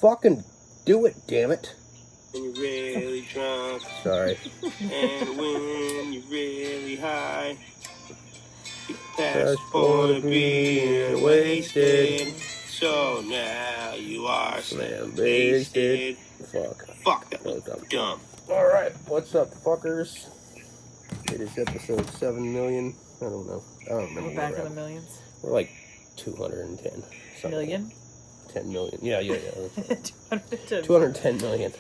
Fucking do it, damn it. When you're really drunk. Sorry. And when you're really high. You passport being wasted. So now you are slam-basted. Fuck, that was dumb. Alright, what's up, fuckers? It is episode 7 million. I don't know. I don't remember. We're back in the millions. We're like 210. Million? 10 million. Yeah. 210. 210 million.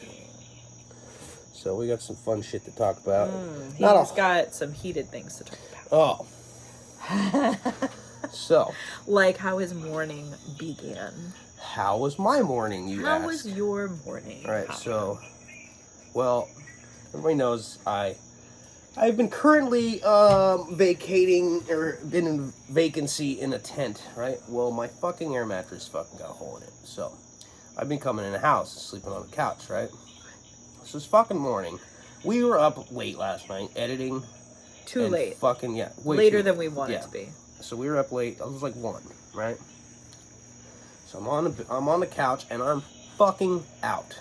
So we got some fun shit to talk about. He's got some heated things to talk about. Oh. So. Like how his morning began. How was my morning, you ask? How was your morning? Alright, so. Well, everybody knows I've been currently vacating, or been in vacancy in a tent, right? Well, my fucking air mattress fucking got a hole in it. So, I've been coming in the house and sleeping on the couch, right? So it's fucking morning. We were up late last night, editing. Too late. Fucking, yeah. Later than we wanted to be. So we were up late. It was like 1, right? So I'm on the couch, and I'm fucking out.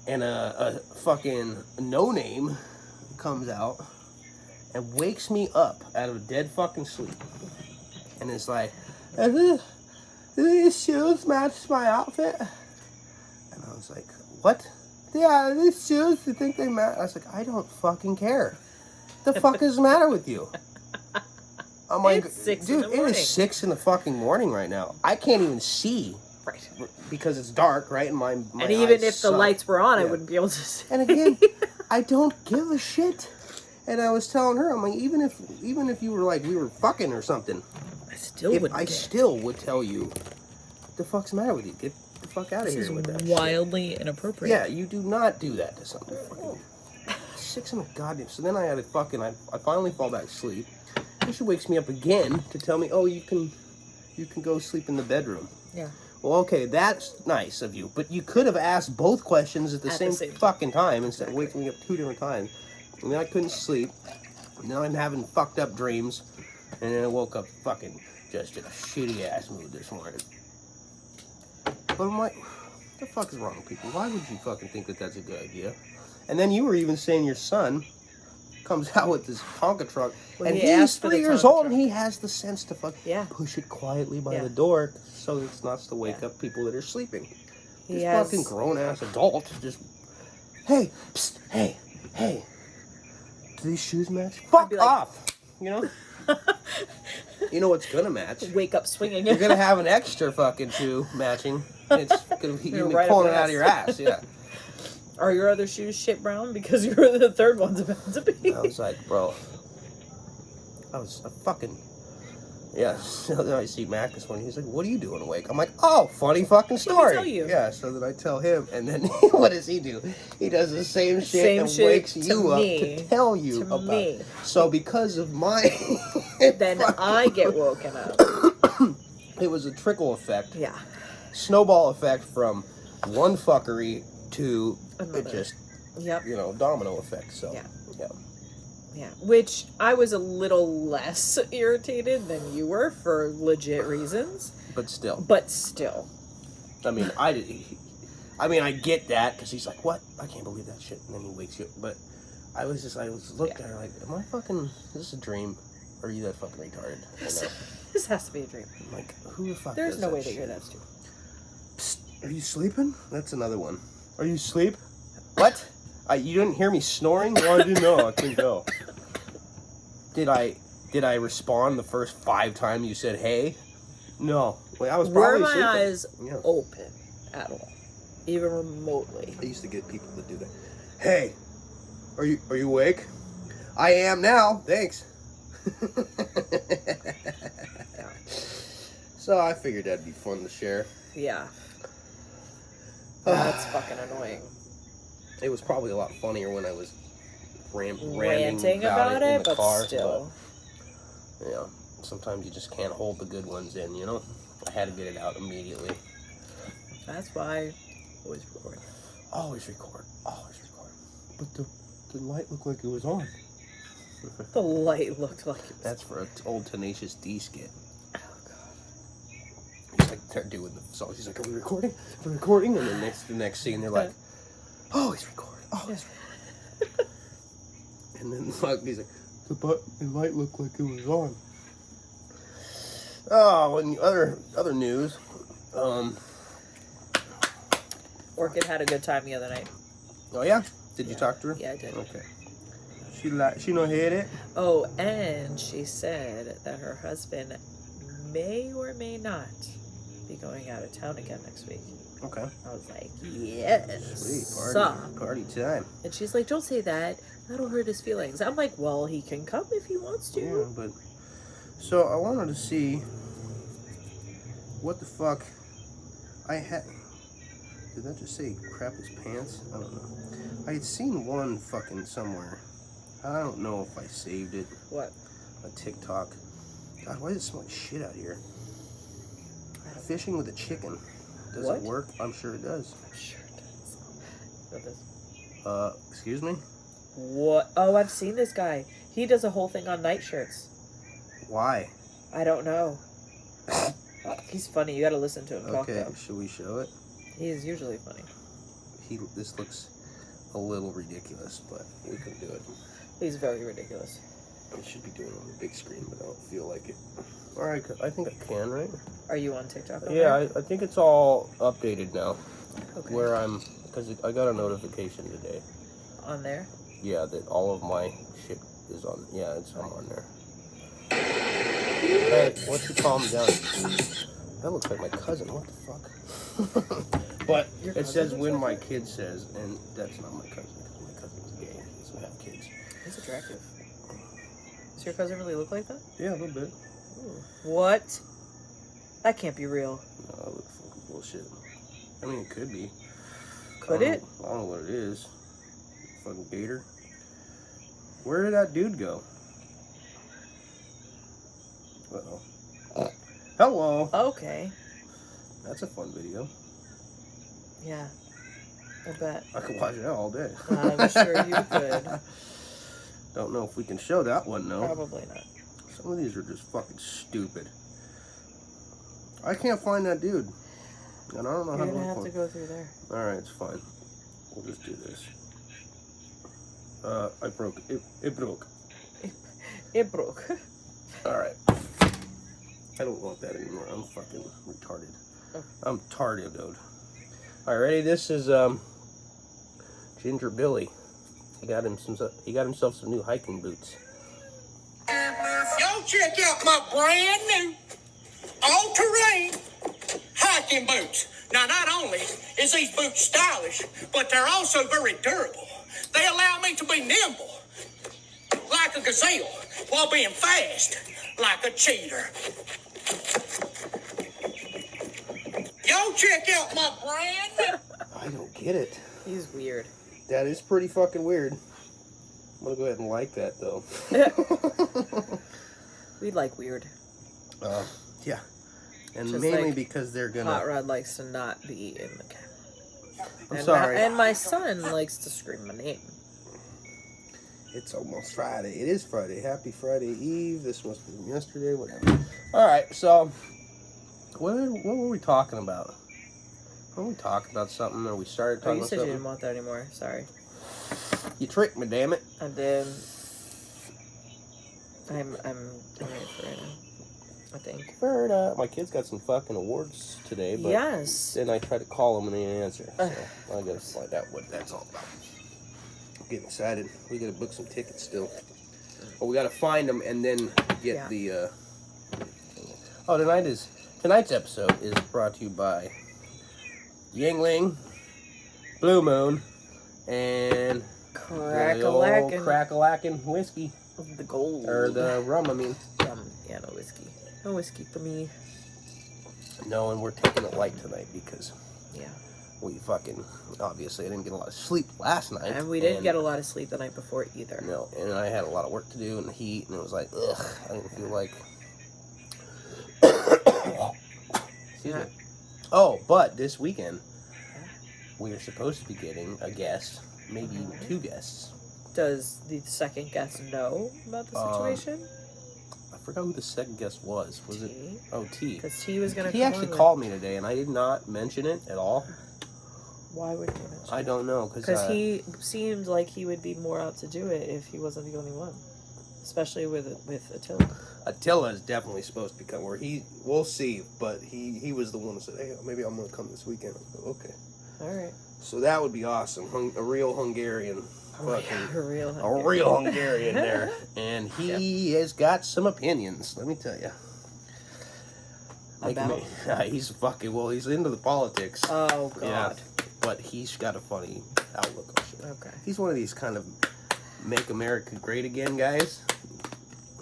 And a fucking no-name comes out and wakes me up out of a dead fucking sleep. And it's like, do these shoes match my outfit? And I was like, what? Yeah, these shoes, you think they match? I was like, I don't fucking care. The fuck is the matter with you? I'm like, It's 6 dude, in the morning. It is 6 in the fucking morning right now. I can't even see. Right. Because it's dark, right? And my And even if the lights were on, yeah. I wouldn't be able to see. And again, I don't give a shit. And I was telling her, I'm like, even if you were like, we were fucking or something, I still wouldn't. Still would tell you, the fuck's the matter with you? Get the fuck out of here with that shit. Wildly inappropriate. Yeah, you do not do that to somebody. Fucking 6 in the goddamn. So then I had to fucking, I finally fall back asleep. And she wakes me up again to tell me, oh, you can go sleep in the bedroom. Yeah. Well, okay, that's nice of you, but you could have asked both questions at the same fucking time instead of waking me up 2 different times. And then I couldn't sleep. Now I'm having fucked up dreams, and then I woke up fucking just in a shitty ass mood this morning. But I'm like, what the fuck is wrong with people? Why would you fucking think that that's a good idea? And then you were even saying your son comes out with this Tonka truck, Well, and he he's asked for 3 the years Tonka old, and truck. he has the sense to push it quietly by the door so it's not to wake up people that are sleeping. This fucking grown-ass adult just, hey, psst, hey, do these shoes match? Fuck off, you know? You know what's gonna match? Wake up swinging. You're gonna have an extra fucking shoe matching. It's gonna be, you're right pulling up it out of your ass, yeah. Are your other shoes shit brown? Because you're the third one's about to be. I was like, bro. I was a fucking. Yeah. So then I see Mac this morning. He's like, what are you doing awake? I'm like, oh, funny fucking story. Let me tell you. Yeah, so then I tell him, and then what does he do? He does the same shit wakes you up to tell you about it. So because of my. Then I get woken up. It was a trickle effect. Yeah. Snowball effect from one fuckery to Another. it just, Yep. domino effect. So, Yeah. Which I was a little less irritated than you were for legit reasons. But still. I mean, I get that because he's like, what? I can't believe that shit. And then he wakes you up. But I was looking at her like, am I fucking, is this a dream? Or are you that fucking retarded? This has to be a dream. I'm like, who the fuck There's does no that way that shit? you're that stupid. Psst, are you sleeping? That's another one. Are you asleep? What? You didn't hear me snoring? Well, I didn't know. I couldn't tell. Did I respond the first 5 times you said hey? No. Wait, I was probably Were my sleeping. eyes open at all? Even remotely? I used to get people to do that. Hey, are you awake? I am now. Thanks. So I figured that'd be fun to share. Yeah. That's fucking annoying. It was probably a lot funnier when I was ranting about in it, the but car, still. But, yeah, sometimes you just can't hold the good ones in, you know? I had to get it out immediately. That's why I always record. Always record. But the light looked like it was on. The light looked like it was. That's for an old Tenacious D skit. Oh, God. He's like, there doing the song. He's like, "Are we recording? Are we recording?" And then the next scene, they're like, "Oh, he's recording. Oh, he's recording." And then he's like, "The light looked like it was on." Oh, and other news. Orchid had a good time the other night. Oh yeah, did you talk to her? Yeah, I did. Okay. She no hear it. Oh, and she said that her husband may or may not be going out of town again next week. Okay. I was like, yes. Sweet. Party time. And she's like, don't say that. That'll hurt his feelings. I'm like, well, he can come if he wants to. Yeah, but... So, I wanted to see... What the fuck... I had... Did that just say crap his pants? I don't know. I had seen one fucking somewhere. I don't know if I saved it. What? A TikTok. God, why does it smell like shit out here? Fishing with a chicken. Does What? it work? I'm sure it does. I'm sure it does. What this? Excuse me? What? Oh, I've seen this guy. He does a whole thing on nightshirts. Why? I don't know. He's funny. You gotta listen to him talk, Okay, though. should we show it? He's usually funny. This looks a little ridiculous, but we can do it. He's very ridiculous. I should be doing it on the big screen, but I don't feel like it. Alright, I think I can, right? Are you on TikTok? Yeah, I think it's all updated now. Okay. Where I'm, because I got a notification today. On there? Yeah, that all of my shit is on. Yeah, I'm on there. Hey, why don't you calm down? That looks like my cousin. What the fuck? But Your it cousin says looks when like my that? kid says, and that's not my cousin because my cousin's gay. He doesn't have kids. He's attractive. Does your cousin really look like that? Yeah, a little bit. Ooh. What? That can't be real. No, that looks fucking bullshit. I mean, it could be. Could I it? don't know what it is. Fucking gator. Where did that dude go? Uh-oh. Hello. Okay. That's a fun video. Yeah. I bet. I could watch it all day. I'm sure you could. Don't know if we can show that one, though. Probably not. Some of these are just fucking stupid. I can't find that dude. And I don't know You're how to gonna look have for to him. go through there. Alright, it's fine. We'll just do this. I broke it. It broke. It broke. Alright. I don't want that anymore. I'm fucking retarded. Oh. I'm tardy, dude. Alright, ready? This is Ginger Billy. He got himself some new hiking boots. Y'all check out my brand new all-terrain hiking boots. Now, not only is these boots stylish, but they're also very durable. They allow me to be nimble, like a gazelle, while being fast, like a cheater. Y'all check out my brand new... I don't get it. He's weird. That is pretty fucking weird. I'm gonna go ahead and like that, though. We like weird. Yeah. And Just mainly like because they're gonna... Hot Rod likes to not be in the camera. I'm And sorry. and my son likes to scream my name. It's almost Friday. It is Friday. Happy Friday Eve. This must have been yesterday, whatever. Alright, so... What were we talking about? Were we talking about something, or we started Oh, talking you about said you something? didn't want that anymore. Sorry. You tricked me, damn it. I did. I'm ready for it now. I think. Fair enough. My kid's got some fucking awards today, but Yes. then I tried to call him and he didn't answer. So I gotta find out what that's all about. I'm getting excited. We gotta book some tickets still. But we gotta find them and then get the. Oh, tonight's episode is brought to you by Yingling, Blue Moon, and Crack-a-lackin'. Crack-a-lackin' whiskey. The gold. Or the rum, I mean. Yeah, no whiskey. No whiskey for me. No, and we're taking it light tonight because Yeah. we fucking, obviously, I didn't get a lot of sleep last night. And we didn't get a lot of sleep the night before either. No, and I had a lot of work to do in the heat, and it was like, ugh, I didn't feel like... Excuse me. Oh, but this weekend, we are supposed to be getting a guest, maybe even two guests. Does the second guest know about the situation? I forgot who the second guest was. Was it? T. Oh, T. Because T was gonna. He actually called me today, and I did not mention it at all. Why would he mention? I don't know, because he seemed like he would be more out to do it if he wasn't the only one, especially with Attila. Attila is definitely supposed to become where we'll see, but he was the one that said, hey, maybe I'm going to come this weekend. I go, okay. All right. So that would be awesome. A real Hungarian. A real Hungarian there. And he has got some opinions, let me tell you. He's fucking, he's into the politics. Oh, God. Yeah, but he's got a funny outlook on shit. Okay. He's one of these kind of make America great again guys.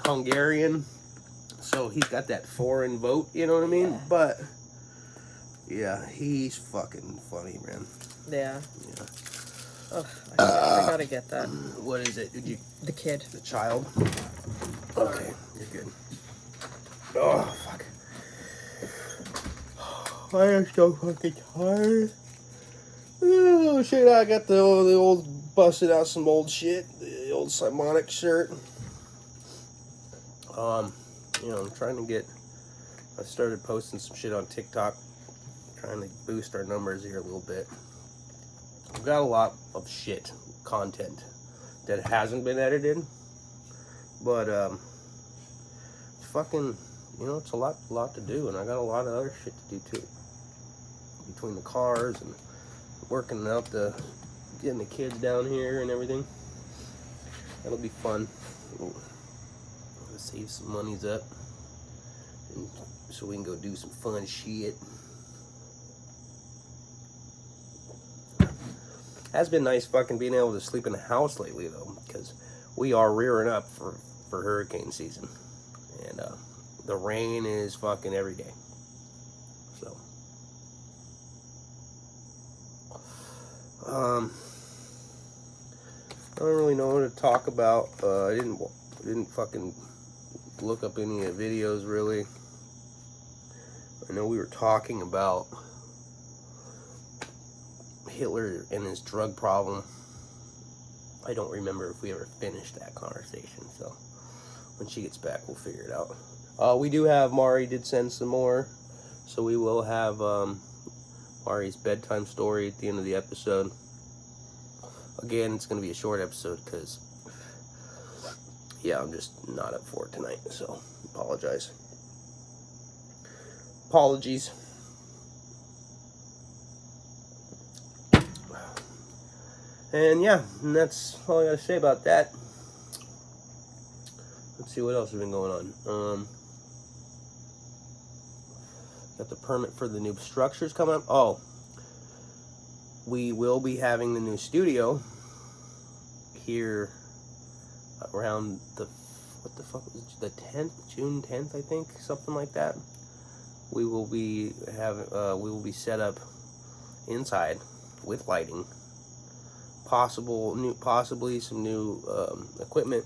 Hungarian. So he's got that foreign vote, you know what I mean? Yeah. But, yeah, he's fucking funny, man. Yeah. Yeah. Oh, I gotta get that. What is it? Did you? The kid. The child? Okay, you're good. Oh, fuck. I am so fucking tired. Oh, shit, I got the old busted out some old shit. The old Simonic shirt. You know, I'm trying to get... I started posting some shit on TikTok. Trying to boost our numbers here a little bit. We've got a lot of shit content that hasn't been edited, but fucking, you know, it's a lot to do, and I got a lot of other shit to do too. Between the cars and working out getting the kids down here and everything, that'll be fun. We'll save some monies up, and so we can go do some fun shit. Has been nice fucking being able to sleep in the house lately though, because we are rearing up for hurricane season, and the rain is fucking every day. So I don't really know what to talk about. I didn't fucking look up any videos really. I know we were talking about Hitler and his drug problem. I don't remember if we ever finished that conversation, so when she gets back we'll figure it out. We do have Mari did send some more, so we will have Mari's bedtime story at the end of the episode. Again, it's going to be a short episode because yeah, I'm just not up for it tonight, so apologies. And yeah, and that's all I gotta say about that. Let's see what else has been going on. Got the permit for the new structures coming up. Oh, we will be having the new studio here around what the fuck was it, the 10th, June 10th, I think, something like that. We will be set up inside with lighting. Possibly some new equipment,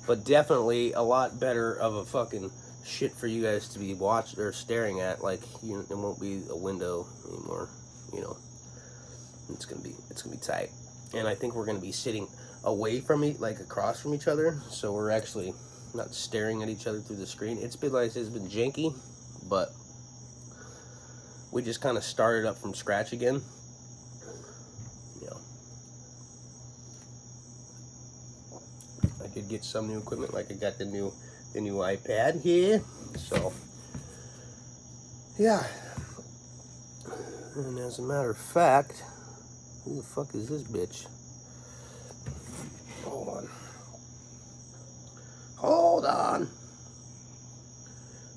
but definitely a lot better of a fucking shit for you guys to be watching or staring at. Like, you know, it won't be a window anymore. You know, it's gonna be tight, and I think we're gonna be sitting away from like across from each other, so we're actually not staring at each other through the screen. It's been janky, but we just kind of started up from scratch again. I did get some new equipment, like I got the new iPad here, so yeah. And as a matter of fact, who the fuck is this bitch? Hold on.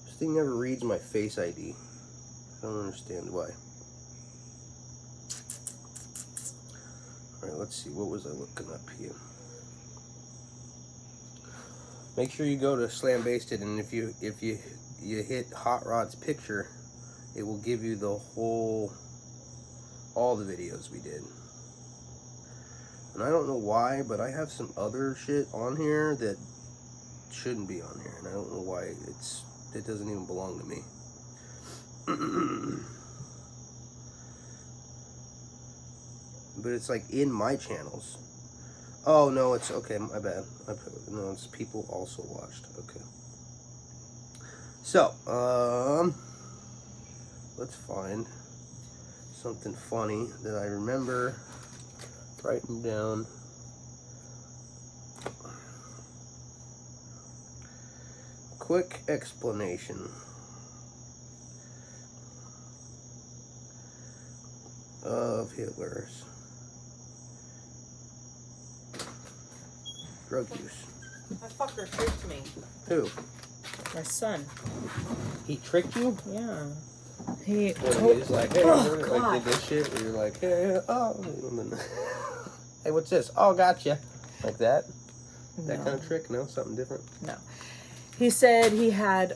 This thing never reads my Face ID. I don't understand why. Alright, let's see, what was I looking up here? Make sure you go to Slam Basted, and if you hit HottRodd's picture, it will give you all the videos we did. And I don't know why, but I have some other shit on here that shouldn't be on here, and I don't know why it doesn't even belong to me. But it's like in my channels. Oh, no, it's... Okay, my bad. No, it's people also watched. Okay. So, let's find something funny that I remember writing down. Quick explanation of Hitler's drug use. That fucker tricked me. Who? My son. He tricked you? Yeah. He He's like, hey, Oh, like God. did this shit where you're like, hey, oh, and then, hey, what's this? Oh, gotcha. Like that? That No. kind of trick? No, something different. No. He said he had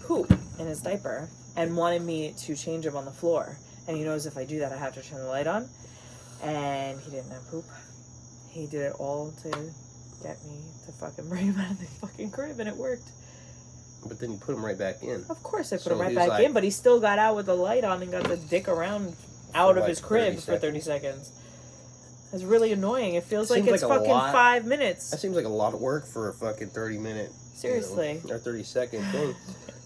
poop in his diaper and wanted me to change him on the floor. And he knows if I do that, I have to turn the light on. And he didn't have poop. He did it all to get me to fucking bring him out of the fucking crib, and it worked. But then you put him right back in. Of course I put So him right he's back like- in, but he still got out with the light on and got the dick around out of like his crib 30 for 30 seconds. It's really annoying. It feels like Seems it's like a fucking lot. 5 minutes. That seems like a lot of work for a fucking 30-minute... Seriously. Or 30-second thing.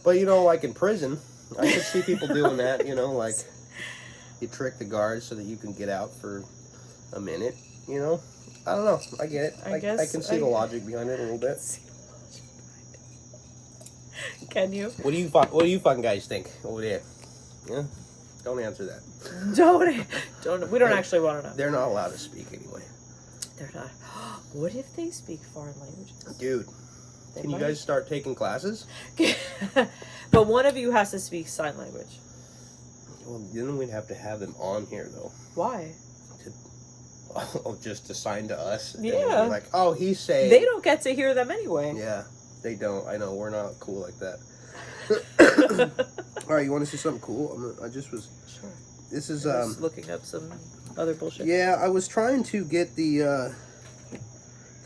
But, like in prison, I could see people doing that, like... You trick the guards so that you can get out for a minute, I don't know. I get it. I guess I can see the logic behind it a little bit. Can you? What do you fucking guys think over there? Yeah? Don't answer that. Don't. We don't actually want to know. They're not allowed to speak anyway. They're not. What if they speak foreign languages? Dude, They can you might. guys start taking classes? But one of you has to speak sign language. Well, then we'd have to have them on here, though. Why? Just assigned to us. And Yeah. we'd be like, oh, he's saying... They don't get to hear them anyway. Yeah, they don't. I know, we're not cool like that. All right, you want to see something cool? I just was... Sure. This is, I was looking up some other bullshit. Yeah, I was trying to get the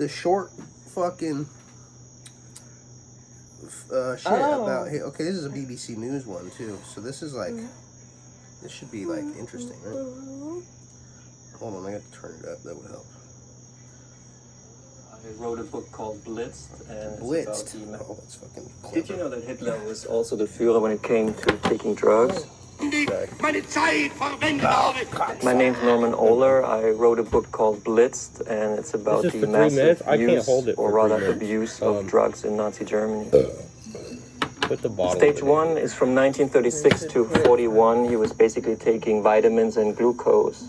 short fucking... shit about... Hey, okay, this is a BBC News one, too. So this is like... This should be, like, interesting, right? Hold on, I got to turn it up. That would help. I wrote a book called Blitzed, and Blitzed. it's about Oh, that's fucking clever. Did you know that Hitler was also the Führer when it came to taking drugs? Meine Zeit verwendet habe. My name's Norman Ohler. I wrote a book called Blitzed, and it's about This is the for 3 minutes? massive I can't use, hold it or for 3 rather minutes. abuse, of drugs in Nazi Germany. Put the bottle Stage over there. 1 is from 1936 to 41. He was basically taking vitamins and glucose.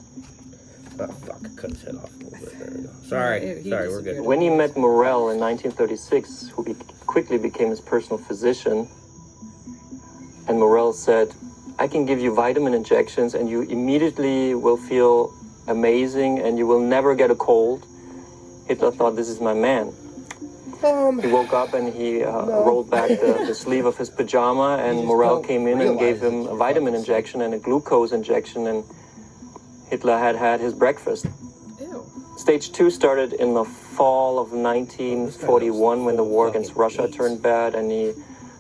Oh, fuck. Cut his head off a little bit. There we go. Sorry. He Sorry, we're good. disappeared. When he met Morel in 1936, who quickly became his personal physician, and Morel said, I can give you vitamin injections and you immediately will feel amazing and you will never get a cold. Hitler thought, this is my man. He woke up and he rolled back the sleeve of his pajama, and just Morel don't came in and gave realize that him you're a vitamin fucking sick. injection and a glucose injection, and Hitler had his breakfast. Ew. Stage 2 started in the fall of 1941 when the war against Russia turned bad, and he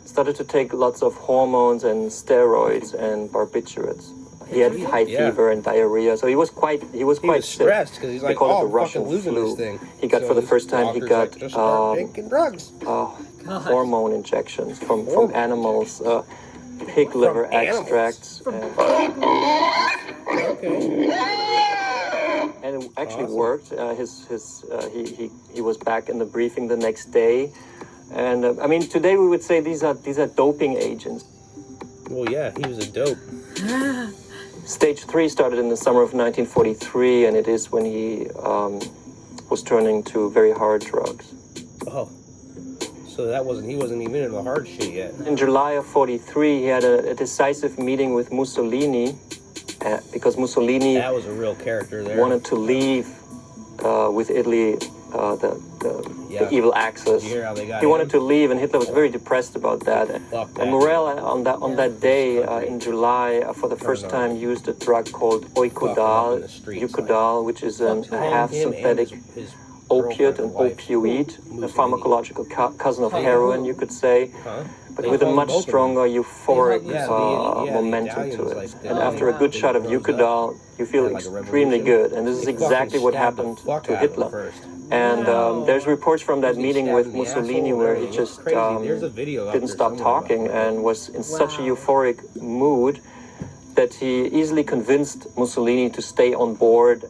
started to take lots of hormones and steroids and barbiturates. He had high fever and diarrhea, so he was quite He was sick. stressed because he's They like, call it oh, the I'm Russian fucking losing flu. this thing. He got, for the his first time, he doctor's got like, just start taking drugs. hormone injections from Hormones. animals, pig liver animals. extracts. Okay. And it actually Awesome. worked. He was back in the briefing the next day, and I mean today we would say these are doping agents. Well, yeah, he was a dope. Stage 3 started in the summer of 1943, and it is when he was turning to very hard drugs. Oh. So he wasn't even into the hard shit yet. In July of 43, he had a decisive meeting with Mussolini, because Mussolini That was a real character there. wanted to leave with Italy the evil Axis. Did you hear how they got He wanted him? to leave, and Hitler was very depressed about that. Fuck that. And Morel, on that day in July, for the first on. time, used a drug called Fuck him up in the streets, Eucodal, which is a half Him and synthetic his opiate and wife. opioid, the Mussolini. pharmacological cousin of Hey, heroin, who? you could say, Huh? but They with a call much both of them. stronger euphoric Yeah, the momentum to Italians, it. like, And oh, after a yeah. good shot of Rose up. Eucadal, you feel Had, like, a extremely revolution. good. And this is They exactly fucking what stabbed the happened fuck to out of him Hitler. first. And Wow. there's reports from that He was meeting stabbed with in the Mussolini asshole, where he everything. It's just crazy. There's a video out didn't there stop somewhere about talking it. and was in such a Wow. euphoric mood that he easily convinced Mussolini to stay on board.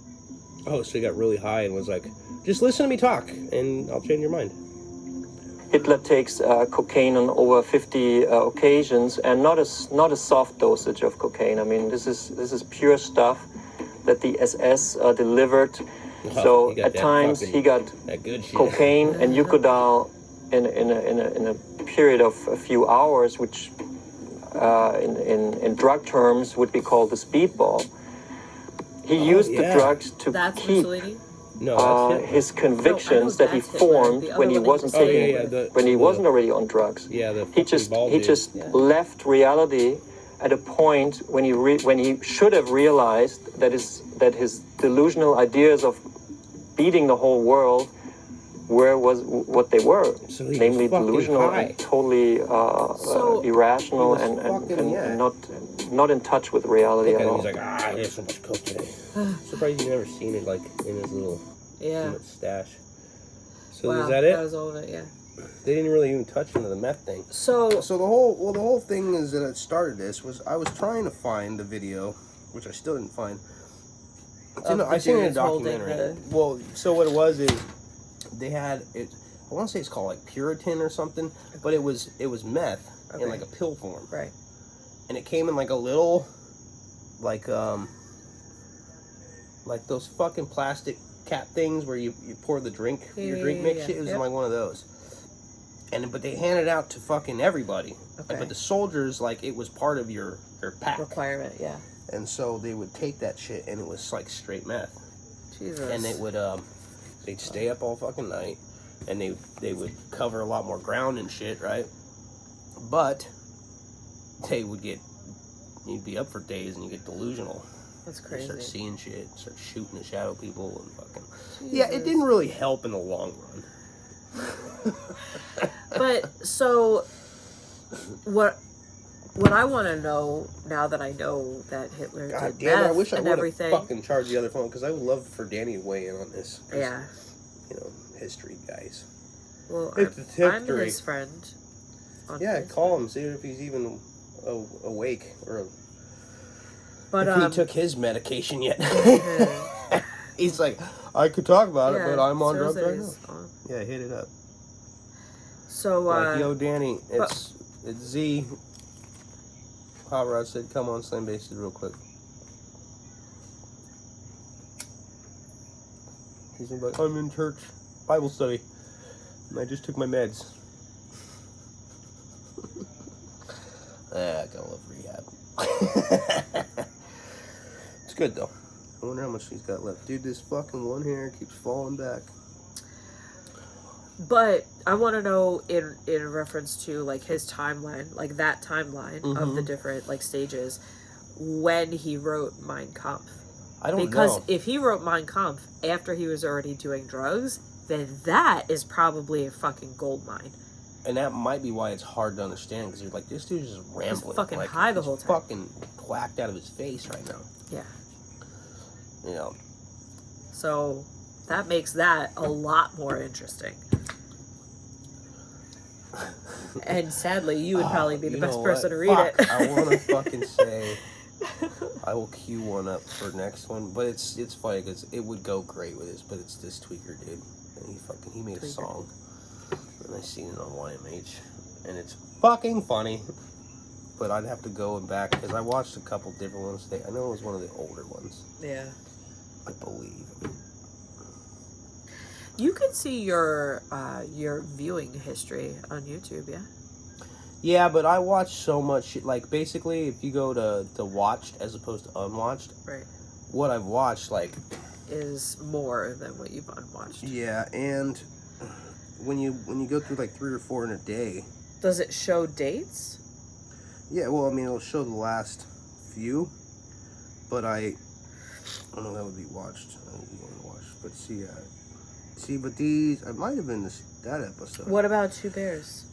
Oh, so he got really high and was like, just listen to me talk, and I'll change your mind. Hitler takes cocaine on over 50 occasions, and not a soft dosage of cocaine. I mean, this is pure stuff that the SS delivered. Oh, So he got at that times fucking- he got That good shit. cocaine and Eucadal in a period of a few hours, which in drug terms would be called the speedball. He used yeah. the drugs to That's keep Mussolini? No, that's Hitler. his convictions No, I that he know that's Hitler. formed The when other he one he wasn't was taking saying. the- when he the- wasn't already on drugs. Yeah, the He fucking just bald he dude. just Yeah. left reality at a point when he should have realized that his delusional ideas of beating the whole world was what they were, So he was namely fucking delusional high. and totally So- irrational He was and fucking, yeah. not in touch with reality Look at at him, all. he's like, there's so much coke today. Surprised you've never seen it, like, in his little Yeah. stash. So Wow, is that it? That was all of it, yeah. They didn't really even touch into the meth thing. So, So the whole thing is that it started this was I was trying to find the video, which I still didn't find. I seen it in a dudes holding documentary. Well, so what it was is they had it. I want to say it's called like Puritan or something, but it was meth Okay. in like a pill form, right. and it came in like a little, like those fucking plastic cap things where you pour the drink, your drink mix shit. It was Yep. like one of those. But they handed it out to fucking everybody. Okay. But the soldiers, like, it was part of your pack. Requirement, yeah. And so they would take that shit and it was like straight meth. Jesus. And it would they'd stay up all fucking night and they would cover a lot more ground and shit, right? But they would you'd be up for days and you get delusional. That's You crazy. start seeing shit, start shooting at shadow people and fucking Jesus. Yeah, it didn't really help in the long run. But, so, what I want to know, now that I know that Hitler God did damn it, I meth wish I and would have everything. fucking charged the other phone because I would love for Danny to weigh in on this. 'Cause, Yeah. You know, history guys. Well, It's a I'm history. his friend. on Yeah, Facebook. call him, see if he's even awake or But, if he took his medication yet. He's like, I could talk about it, yeah, but I'm on shows drugs that right now. he's on. Yeah, hit it up. So, Like, yo, Danny, it's Z. HottRodd said, come on, Slam Bases real quick. He's like, I'm in church, Bible study, and I just took my meds. I gotta love rehab. It's good though. I wonder how much he's got left. Dude, this fucking one hair keeps falling back. But I want to know in reference to like his timeline, like that timeline of the different like stages, when he wrote Mein Kampf. I don't Because know. if he wrote Mein Kampf after he was already doing drugs, then that is probably a fucking gold mine. And that might be why it's hard to understand, because you're like, this dude's just rambling. fucking like, high the he's whole time. Fucking whacked out of his face right now. Yeah. You know. So that makes that a lot more interesting. And sadly, you would probably be the You best know person what? to read Fuck, it. I want to fucking say, I will queue one up for next one, but it's funny because it would go great with this, but it's this tweaker dude, and he made a song, and I seen it on YMH, and it's fucking funny, but I'd have to go and back because I watched a couple different ones. I know it was one of the older ones, Yeah. I believe. You can see your viewing history on YouTube, yeah? Yeah, but I watch so much shit. Like, basically, if you go to watched as opposed to unwatched, Right. what I've watched, like... Is more than what you've unwatched. Yeah, and when you go through, like, 3 or 4 in a day... Does it show dates? Yeah, well, I mean, it'll show the last few, but I don't know if that would be watched. I don't know if you want to watch, but see, See, but these, it might have been that episode. What about Two Bears?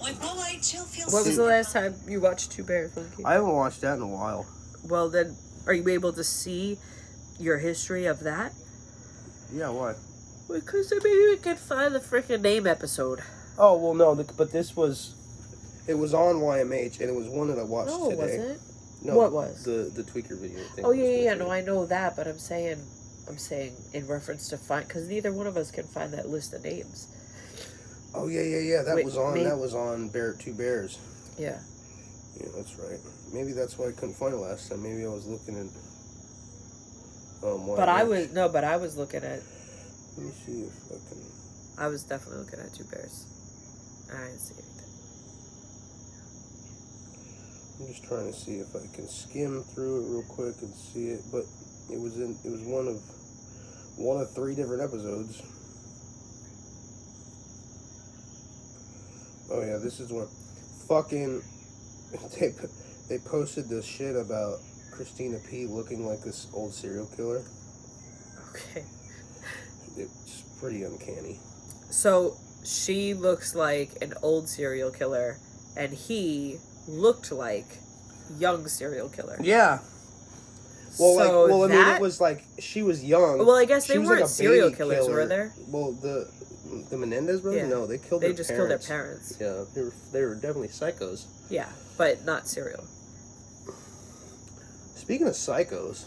With low light, chill feels. What was the last time you watched Two Bears, Monkey? I haven't watched that in a while. Well, then, are you able to see your history of that? Yeah, why? Because maybe we can find the freaking name episode. Oh, well, no, but this was, it was on YMH, and it was one that I watched No, today. was it? No, What was? The tweaker video thing. Oh, yeah, no, I know that, but I'm saying in reference to because neither one of us can find that list of names. Oh, yeah. That Wait, was on. maybe- That was on Two Bears. Yeah. Yeah, that's right. Maybe that's why I couldn't find it last time. Maybe I was looking at. But I was looking at. Let me see if I can. I was definitely looking at Two Bears. I didn't see anything. I'm just trying to see if I can skim through it real quick and see it. But it was one of 3 different episodes. Oh yeah, this is one. Fucking. They posted this shit about Christina P. looking like this old serial killer. Okay. It's pretty uncanny. So she looks like an old serial killer, and he looked like young serial killer. Yeah. Well, So I mean, it was like she was young. Well, I guess She they was weren't like a serial baby killers, killer. were there? Well, the Menendez brothers, Yeah. no, they killed They their just parents. killed their parents. Yeah, they were definitely psychos. Yeah, but not serial. Speaking of psychos,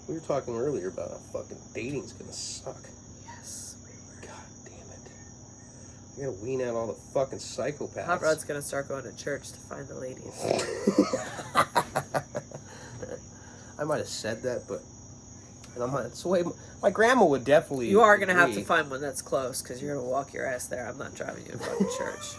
we were talking earlier about how fucking dating's gonna suck. Yes. God damn it! You gotta wean out all the fucking psychopaths. HottRodd's gonna start going to church to find the ladies. I might have said that, but and I'm not. It's the way my grandma would definitely. You are gonna have to agree. find one that's close, because you're gonna walk your ass there. I'm not driving you to fucking church.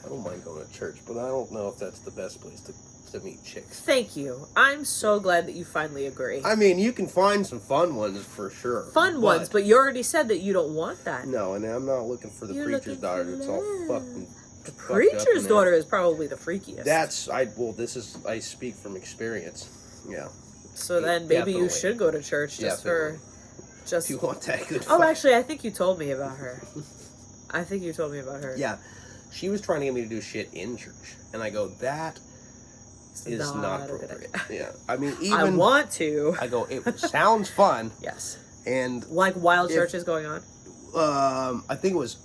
I don't mind going to church, but I don't know if that's the best place to meet chicks. Thank you. I'm so glad that you finally agree. I mean, you can find some fun ones for sure. Fun ones, but you already said that you don't want that. No, and I'm not looking for the You're preacher's looking daughter. for It's all love. fucking. The fucked up preacher's in daughter there. is probably the freakiest. I speak from experience. Yeah. So then maybe you Definitely. should go to church just Definitely. for just. If you want that good. Oh, fuck- actually, I think you told me about her. I think you told me about her. Yeah, she was trying to get me to do shit in church, and I go, that is not a good appropriate. idea. Yeah, I mean, even I want to. I go, it sounds fun, Yes. and Like wild If- churches going on. I think it was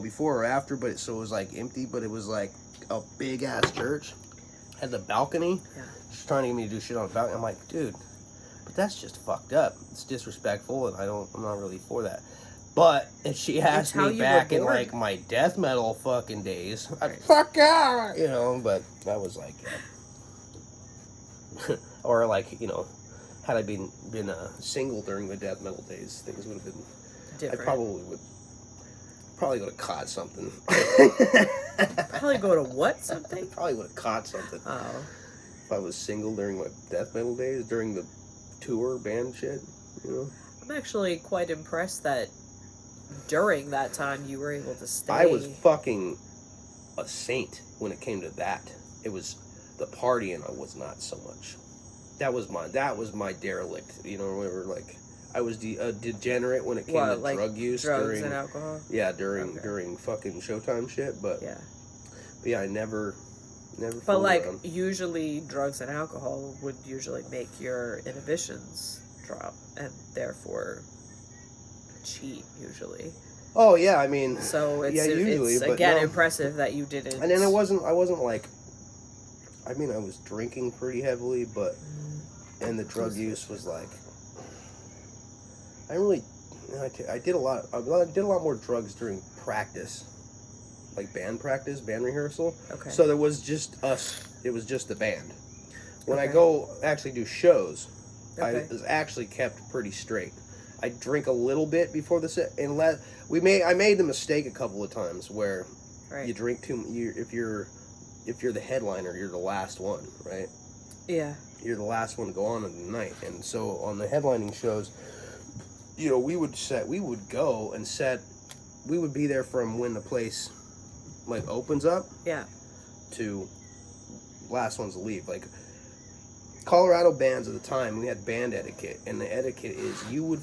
before or after, but so it was like empty, but it was like a big ass church, had the balcony. Yeah. She's trying to get me to do shit on the balcony. I'm like, dude, but that's just fucked up. It's disrespectful, and I'm not really for that. But if she asked how me you were back in born. like my death metal fucking days, I'd Right. fuck out, you know. But I was like, or like, you know, had I been single during the death metal days, things would have been. Different. I probably would go to caught something. Probably go to what something? Probably would have caught something Oh. if I was single during my death metal days, during the tour band shit, you know. I'm actually quite impressed that during that time you were able to stay. I was fucking a saint when it came to that. It was the partying. I was not so much. That was my derelict. You know, we were like, I was a degenerate when it came to like drug use drugs during and alcohol. during fucking Showtime shit. But Yeah. I never. But fooled like around. usually drugs and alcohol would usually make your inhibitions drop and therefore cheat usually. Oh yeah, I mean. So it's, usually, it's but again no. impressive that you didn't. And then I wasn't like. I mean, I was drinking pretty heavily, but and the drug use was like. I did a lot. I did a lot more drugs during practice, like band practice, band rehearsal. Okay. So there was just us. It was just the band. When I Okay. go actually do shows, I Okay. was actually kept pretty straight. I drink a little bit before the set, and I made the mistake a couple of times where Right. you drink too. If you're the headliner, you're the last one, right? Yeah. You're the last one to go on in the night, and so on the headlining shows, you know, we would go and set. We would be there from when the place like opens up Yeah. to last ones to leave. Like Colorado bands at the time, we had band etiquette, and the etiquette is you would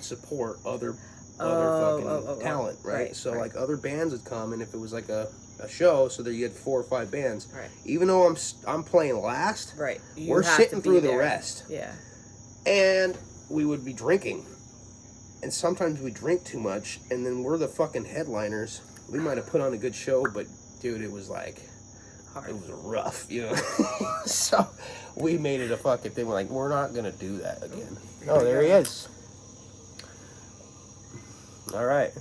support other talent, right? So like other bands would come, and if it was like a show, so that you had 4 or 5 bands, right. Even though I'm playing last, right, we're sitting through the rest, yeah, and we would be drinking, and sometimes we drink too much, and then we're the fucking headliners. We might have put on a good show, but dude, it was like hard. It was rough, you know. So we made it a fucking thing. We're like, we're not gonna do that again. Oh, there he is. All right.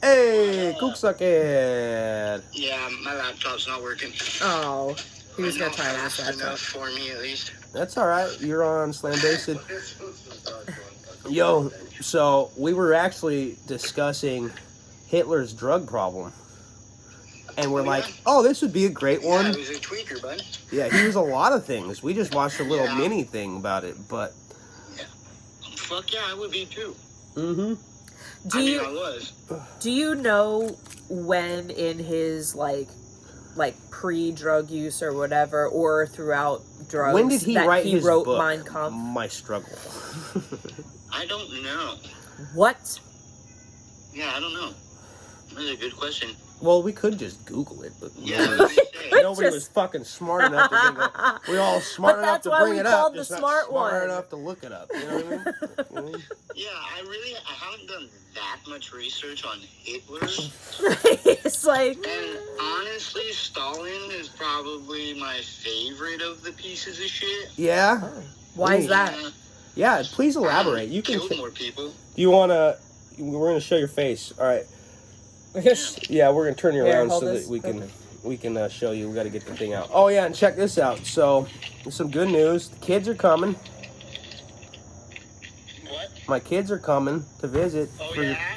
Hey, Kooksuckhead. Yeah, my laptop's not working. Oh, he was gonna try this laptop. laptop. For me, at least. That's all right. You're on Slam Basin. Yo, so we were actually discussing Hitler's drug problem. And we're like, oh, this would be a great one. Yeah, he was a tweaker, bud. Yeah, he was a lot of things. We just watched a little mini thing about it, but... Yeah. Fuck yeah, I would be too. Mm-hmm. Do you know when in his, like pre-drug use or whatever, or throughout drugs, when did he write his wrote book, Mein Kampf? My Struggle? I don't know. What? Yeah, I don't know. That's a good question. Well, we could just Google it, but Yeah, nobody was fucking smart enough to think of, we're all smart enough to bring it up, just not smart enough to look it up. You know what I mean? You know what I mean? Yeah, I haven't done that much research on Hitler. It's like... And honestly, Stalin is probably my favorite of the pieces of shit. Yeah? Why is that? Yeah, please elaborate. You can kill more people. Do you want to... We're going to show your face. All right. Yeah, we're going to turn you around so that we can show you. We got to get the thing out. Oh, yeah, and check this out. So, some good news. The kids are coming. What? My kids are coming to visit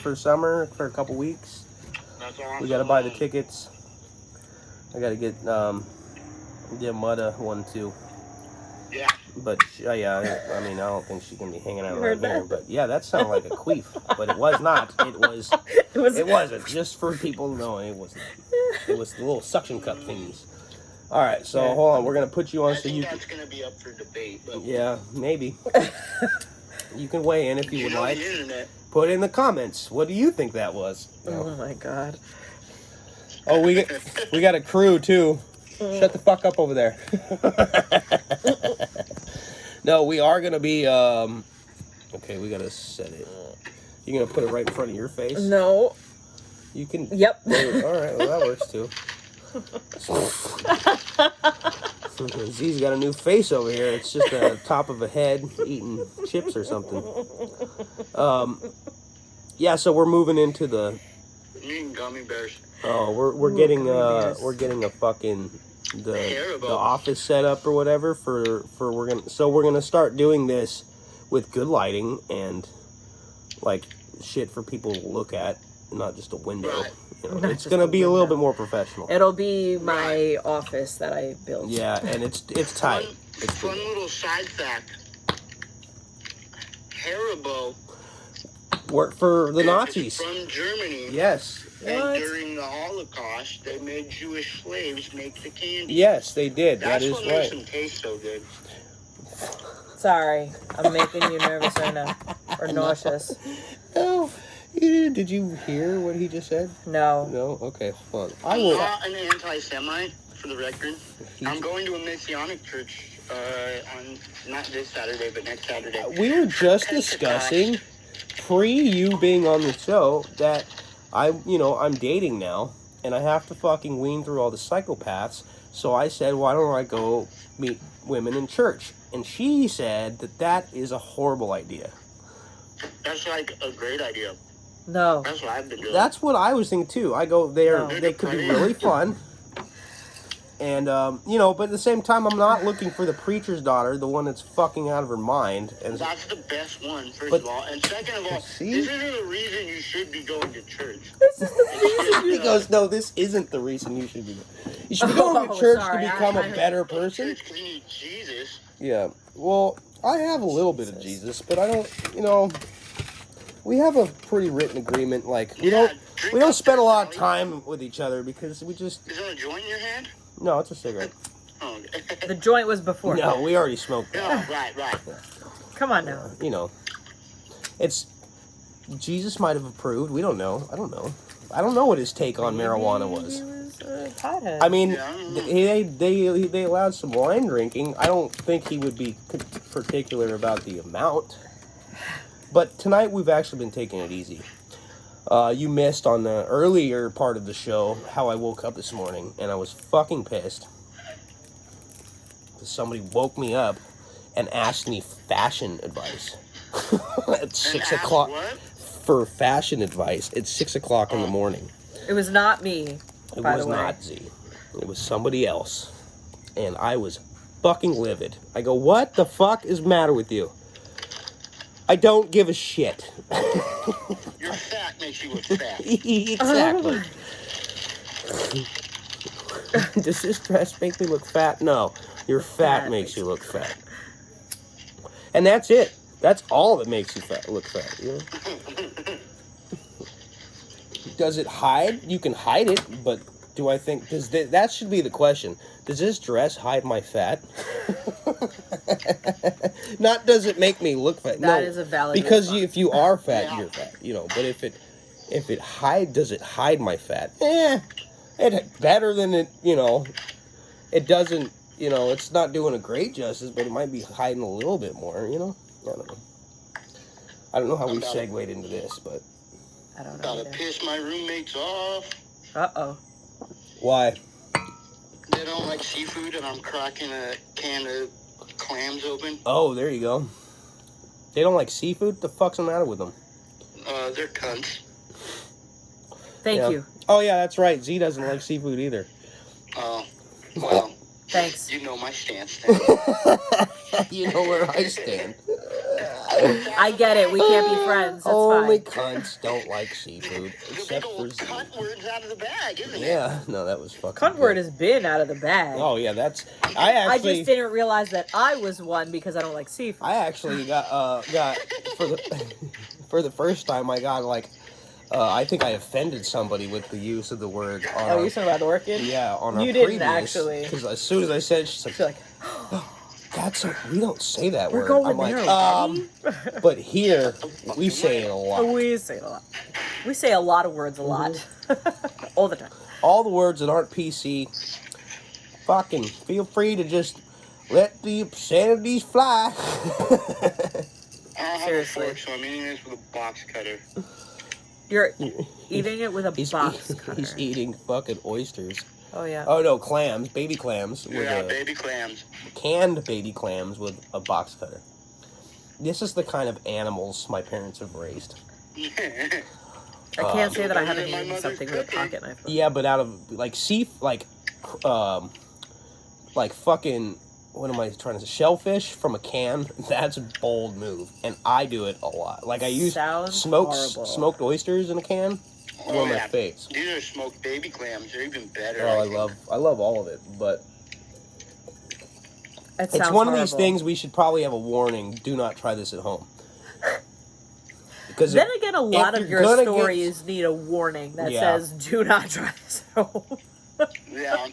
for summer for a couple weeks. That's awesome. We got to buy the tickets. I got to get Mudda one too. Yeah. But yeah, I mean, I don't think she can be hanging out around here. But yeah, that sounded like a queef, but it was not. It wasn't. Just for people to know, it wasn't. It was the little suction cup thingies. All right, so hold on. We're gonna put you on so you. That's gonna be up for debate. But yeah, maybe. You can weigh in if you would like. The internet. Put in the comments. What do you think that was? Oh my god. Oh, we got a crew too. Shut the fuck up over there. No, we are gonna be. Okay, we gotta set it. You gonna put it right in front of your face? No. You can. Yep. All right. Well, that works too. Z's got a new face over here. It's just the top of a head eating chips or something. Yeah. So we're moving into the. Eating gummy bears. Oh, we're getting a fucking the office set up or whatever for we're gonna start doing this with good lighting and like shit for people to look at, not just a window. Right. You know, it's gonna be a little bit more professional. It'll be my office that I built. Yeah, and it's tight. Fun little side fact. Haribo Work for the Nazis. from Germany. Yes. And during the Holocaust, they made Jewish slaves make the candy. Yes, they did. That's that is what right. makes them taste so good. Sorry, I'm making you nervous right now. Or nauseous. No. Did you hear what he just said? No. No? Okay, fun. I'm not an anti-Semite, for the record. I'm going to a Messianic church on, not this Saturday, but next Saturday. We were just discussing, pre you being on the show, that I'm dating now, and I have to fucking wean through all the psychopaths. So I said, why don't I go meet women in church? And she said that is a horrible idea. That's like a great idea. No. That's what I've been doing. That's what I was thinking too. I go, they could be really fun. And, but at the same time, I'm not looking for the preacher's daughter, the one that's fucking out of her mind. And that's the best one, first of all. And second of all, this isn't the reason you should be going to church. This is the reason. He goes, no, this isn't the reason you should be going. You should be going to church to become a better person. Because you need Jesus. Yeah. Well, I have a little bit of Jesus, but I don't, we have a pretty written agreement. Like, we don't spend a lot of time with each other because we just... Is that a joint in your hand? No, it's a cigarette. Oh, The joint was before. No, we already smoked that. oh, right. Come on now. You know, it's Jesus might have approved. We don't know. I don't know. I don't know what his take on marijuana was. He was a pothead. I mean, they allowed some wine drinking. I don't think he would be particular about the amount. But tonight we've actually been taking it easy. You missed on the earlier part of the show how I woke up this morning, and I was fucking pissed. Somebody woke me up and asked me fashion advice at 6 o'clock. What? For fashion advice, it's 6 o'clock in the morning. It was not me. It by was the way. not Z. It was somebody else. And I was fucking livid. I go, what the fuck is the matter with you? I don't give a shit. Your fat makes you look fat. Exactly. Does this dress make me look fat? No. Your fat makes you look fat. And that's it. That's all that makes you look fat. You know? Does it hide? You can hide it, but do I think... that should be the question. Does this dress hide my fat? Not does it make me look fat. That is a valid because response. if you are fat, you're fat. You know, but if it does it hide my fat? It better than it. You know, it doesn't. You know, it's not doing a great justice, but it might be hiding a little bit more. You know, I don't know. I don't know how we segued into this, but I don't know. About to piss my roommates off. Uh-oh. why? They don't like seafood, and I'm cracking a can of clams open. Oh, there you go. They don't like seafood? What the fuck's the matter with them? They're cunts. Thank you. Oh, yeah, that's right. Z doesn't like seafood either. Oh, well, Thanks. you know my stance then. You know where I stand. I get it. We can't be friends. That's Only fine. cunts don't like seafood, The big except for old Z. cunt words out of the bag, isn't it? Yeah, no, that was fucking Cunt word has been out of the bag. Oh, yeah, that's... I just didn't realize that I was one because I don't like seafood. I actually got for the first time I got like I think I offended somebody with the use of the word on Oh, you're talking about orchid? yeah, on our You didn't previous, actually. because as soon as I said, she's like, You're like, we don't say that we're word. going I'm like, there, buddy. but here we say it a lot. We say it a lot. We say a lot of words a lot. All the time. All the words that aren't PC, fucking feel free to just let the obscenities fly. I don't have Seriously. a fork, so I'm eating this with a box cutter. You're eating it with a He's box cutter. He's eating fucking oysters. Oh, yeah. Oh no, clams, baby clams. Yeah, baby clams. Canned baby clams with a box cutter. This is the kind of animals my parents have raised. I can't say that I haven't my eaten mother's something with a cooking. pocket knife. Yeah, but out of like fucking, what am I trying to say? Shellfish from a can. That's a bold move, and I do it a lot. Like I use Sounds horrible. smoked oysters in a can. One of my faves. These are smoked baby clams. They're even better. Oh, I love all of it, but It it's sounds one of these horrible. things we should probably have a warning. Do not try this at home. Because Then again, a lot if of you're your gonna stories need a warning that Yeah. says, do not try this at home. Yeah.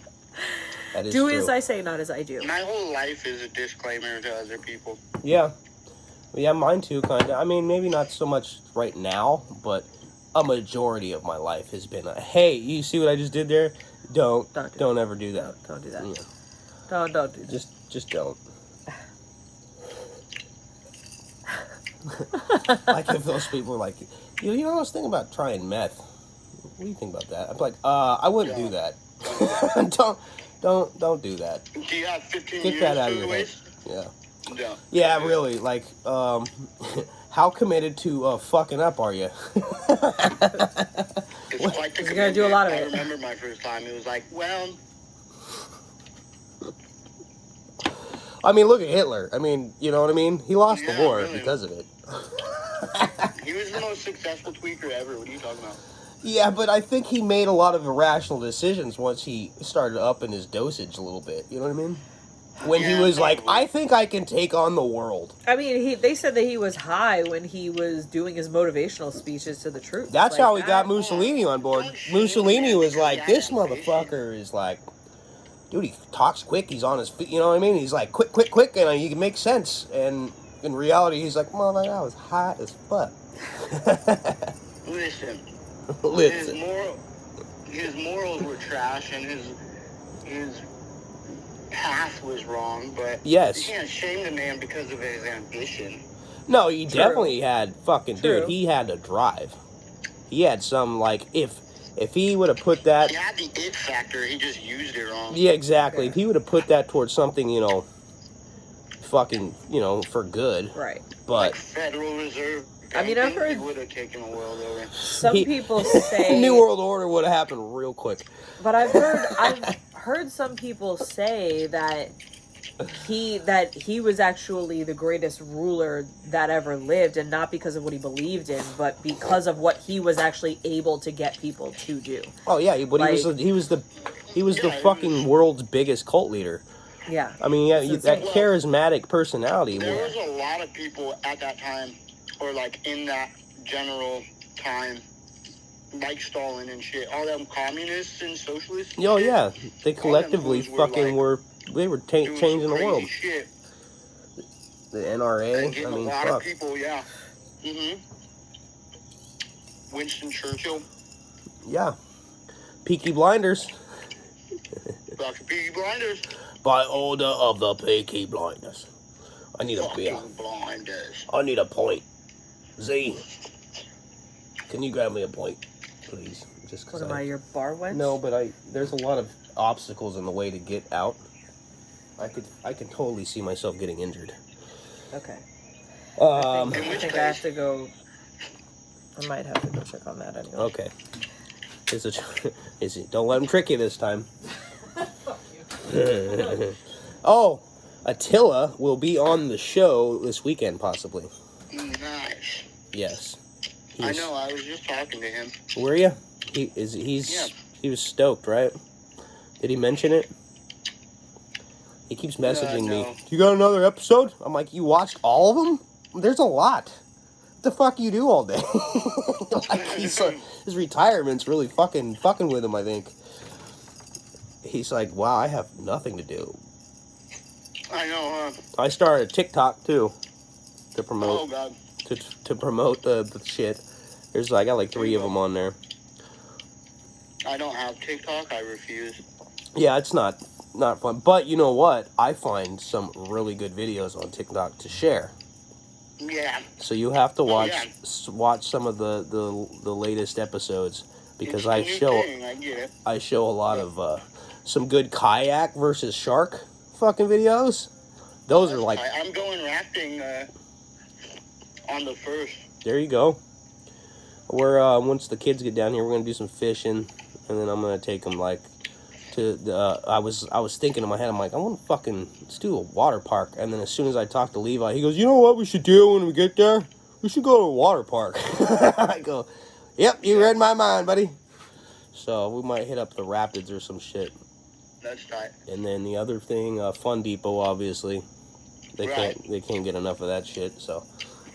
that is Do true. as I say, not as I do. My whole life is a disclaimer to other people. Yeah. Yeah, mine too, kind of. I mean, maybe not so much right now, but a majority of my life has been a, hey, you see what I just did there? Don't ever do that. Don't do that. Yeah. Don't do that. Just don't. Like if those people are like, you know, I was thinking about trying meth. What do you think about that? I'm like, I wouldn't do that. don't do that. Do you have 15 Get years that out of to your head. waste? Yeah. No. Yeah, really. Like, how committed to fucking up are you? It's quite the You're gonna do a lot of I it. remember my first time. It was like, well, I mean, look at Hitler. I mean, you know what I mean? He lost the Yeah, war really. because of it. he was the most successful tweaker ever. What are you talking about? Yeah, but I think he made a lot of irrational decisions once he started upping his dosage a little bit. You know what I mean? When he Yeah, was like, probably. I think I can take on the world. I mean, they said that he was high when he was doing his motivational speeches to the troops. That's Like, how he got that- Mussolini on board. Don't shoot Mussolini him, was like, yeah, this I'm motherfucker is like, dude, he talks quick. He's on his feet. You know what I mean? He's like, quick, and he can make sense. And in reality, he's like, well, I was hot as fuck. Listen. Listen. His morals were trash, and his path was wrong. But yes, you can't shame the man because of his ambition. No, he definitely had fucking dude. He had a drive. He had some like if he would have put that. He had the it factor. He just used it wrong. Yeah, exactly. If he would have put that towards something, fucking, for good. Right. But like Federal Reserve. I mean, I've heard he would have taken the world over. Some people say New World Order would have happened real quick. But I've heard some people say that he was actually the greatest ruler that ever lived, and not because of what he believed in, but because of what he was actually able to get people to do. Oh yeah, but he was the fucking world's biggest cult leader. Yeah. I mean, that charismatic personality. There was a lot of people at that time, or like in that general time, like Stalin and shit. All them communists and socialists. Oh yeah, they collectively fucking were changing the world. Shit. The NRA. I mean, a lot of people, yeah. Winston Churchill. Yeah. Peaky Blinders. Dr. Peaky Blinders. By order of the Peaky Blinders. I need a beer. Blinders. I need a point. Z. Can you grab me a point, please? Just what am I, your bar wench? No, but there's a lot of obstacles in the way to get out. I can totally see myself getting injured. Okay. I think I have to go. I might have to go check on that anyway. Okay. Don't let him trick you this time. Oh, Attila will be on the show this weekend, possibly. Nice. Yes. I know. I was just talking to him. Were you? He was stoked, right? Did he mention it? He keeps messaging me. You got another episode? I'm like, you watched all of them? There's a lot. What the fuck you do all day? Like his retirement's really fucking with him, I think. He's like, wow, I have nothing to do. I know, huh? I started TikTok too to promote. Oh God. To promote the shit. I got like 3 of them on there. I don't have TikTok. I refuse. Yeah, it's not fun. But you know what? I find some really good videos on TikTok to share. Yeah. So you have to watch some of the latest episodes because I show a lot of some good kayak versus shark fucking videos. Those are like I'm going rafting on the 1st. There you go. We're once the kids get down here, we're gonna do some fishing, and then I'm gonna take them like to the. I was thinking in my head, I'm like, I want to let's do a water park. And then as soon as I talk to Levi, he goes, you know what we should do when we get there? We should go to a water park. I go, yep, you read my mind, buddy. So we might hit up the Rapids or some shit. That's tight. And then the other thing, Fun Depot, obviously, they can't get enough of that shit. So.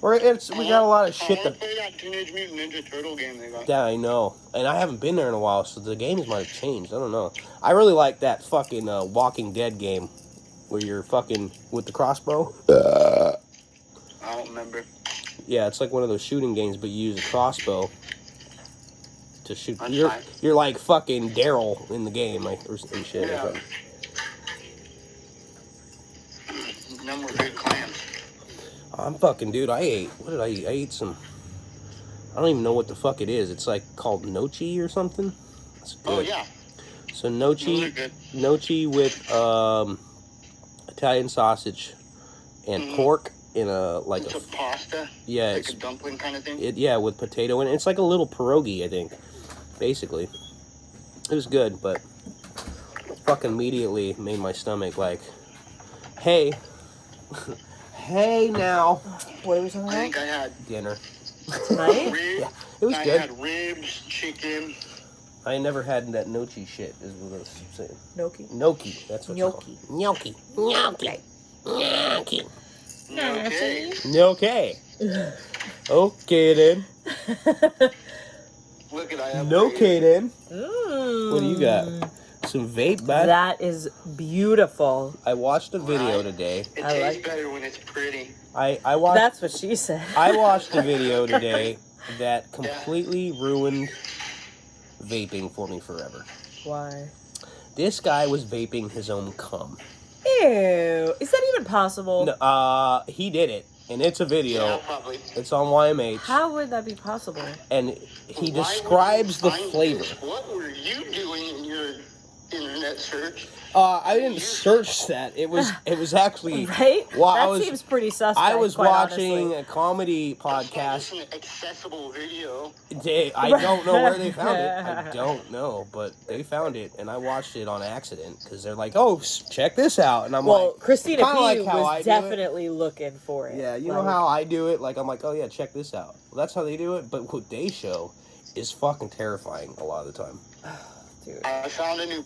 We got a lot of shit to play that Teenage Mutant Ninja Turtle game they got. Yeah, I know. And I haven't been there in a while, so the games might have changed. I don't know. I really like that fucking Walking Dead game where you're fucking with the crossbow. I don't remember. Yeah, it's like one of those shooting games, but you use a crossbow to shoot. That's You're like fucking Daryl in the game, like or some shit. Yeah. Number of big clams. I'm fucking dude. I ate. What did I eat? I ate some. I don't even know what the fuck it is. It's like called gnocchi or something. It's good. Oh yeah. So gnocchi with Italian sausage and pork in a it's a pasta. Yeah, it's like a dumpling kind of thing. With potato in it. It's like a little pierogi, I think. Basically, it was good, but fucking immediately made my stomach like, hey. Hey now. What are we talking about? I think I had dinner. Tonight? Yeah, it was good. I had ribs, chicken. I never had that gnocchi shit, is what I was saying. Gnocchi. That's what Gnocchi. it's called. Gnocchi. Okay. Okay then. Look at I have Okay then. Mm. What do you got? some vape, bud. That is beautiful. I watched a video today. It I tastes like- better when it's pretty. I watched. That's what she said. I watched a video today that completely ruined vaping for me forever. Why? This guy was vaping his own cum. Ew. Is that even possible? No, he did it, and it's a video. Yeah, probably. It's on YMH, How would that be possible? and he Why describes would the you find flavor. this? What were you doing in your internet search? I didn't search that. It was actually Right? Well, That seems pretty suspect. I was quite watching honestly. a comedy It's not podcast. just an accessible video. I don't know where they found it. I don't know, but they found it, and I watched it on accident because they're like, "Oh, check this out," and I'm Well, like, Christina kinda P like how I was do it. definitely looking for it. "Yeah, you know how I do it." Like I'm like, "Oh yeah, check this out." Well, that's how they do it, but what they show is fucking terrifying a lot of the time. Dude. I found a new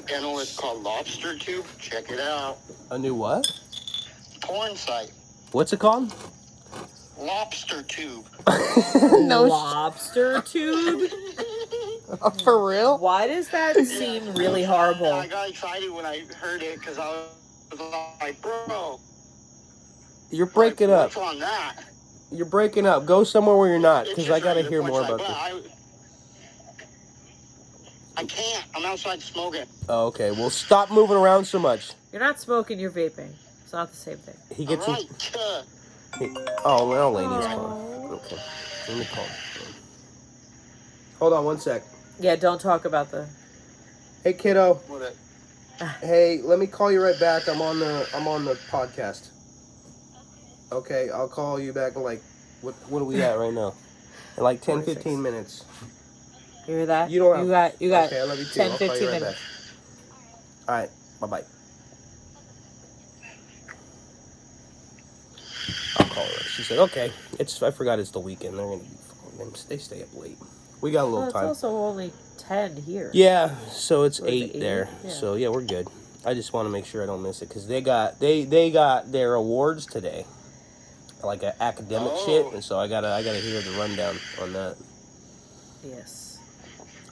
channel. It's called Lobster Tube. Check it out. A new what? Porn site. What's it called? Lobster Tube. Lobster tube? For real? Why does that seem really horrible? I got excited when I heard it because I was like, bro. You're breaking up. What's on that? You're breaking up. Go somewhere where you're not, It's because just I gotta regular hear porn more site, about but this. I can't. I'm outside smoking. Oh, okay. Well, stop moving around so much. You're not smoking, you're vaping. It's not the same thing. He gets. Alright. Oh, well, lady's calling. Okay. Let me call him. Hold on one sec. Yeah, don't talk about the... Hey, kiddo. What Hey, let me call you right back. I'm on the podcast. Okay, I'll call you back in like what are we at right now? In like 10, 46. 15 minutes. You hear that? You don't have You got Okay, I love you too. 10, I'll call 15 you right minutes. back. Alright, bye-bye. I'll call her. She said, okay. I forgot it's the weekend. They stay up late. We got a little Well, it's time. also only 10 here. Yeah, so it's Or is it 8 there. Yeah. So yeah, we're good. I just want to make sure I don't miss it because they got their awards today, like academic shit, and so I gotta hear the rundown on that. Yes.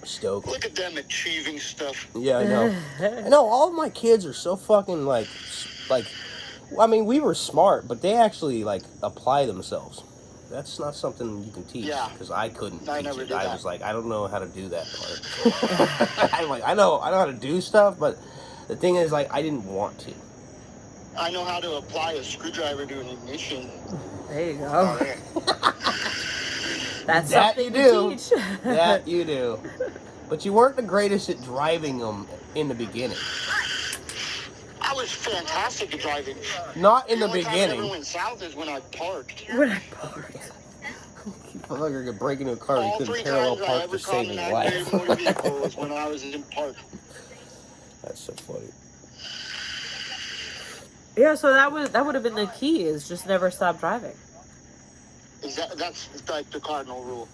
Stoked. Look at them achieving stuff. Yeah, I know. I know. All of my kids are so fucking like. I mean, we were smart, but they actually like apply themselves. That's not something you can teach. Yeah. Because I couldn't I teach never it. did I that. was like, I don't know how to do that part. I'm like, I know how to do stuff, but the thing is, like, I didn't want to. I know how to apply a screwdriver to an ignition. There you go. Alright. That's That something you to do. teach. That you do. But you weren't the greatest at driving them in the beginning. I was fantastic at driving. Not in the only time it beginning. ever went south is when I parked. When I parked. I thought you were gonna break into a car. You All couldn't 3 parallel times I park ever to caught save an your accident life. motor vehicle was when I was in park. That's so funny. Yeah, so that would have been the key, is just never stop driving. That's like the cardinal rule.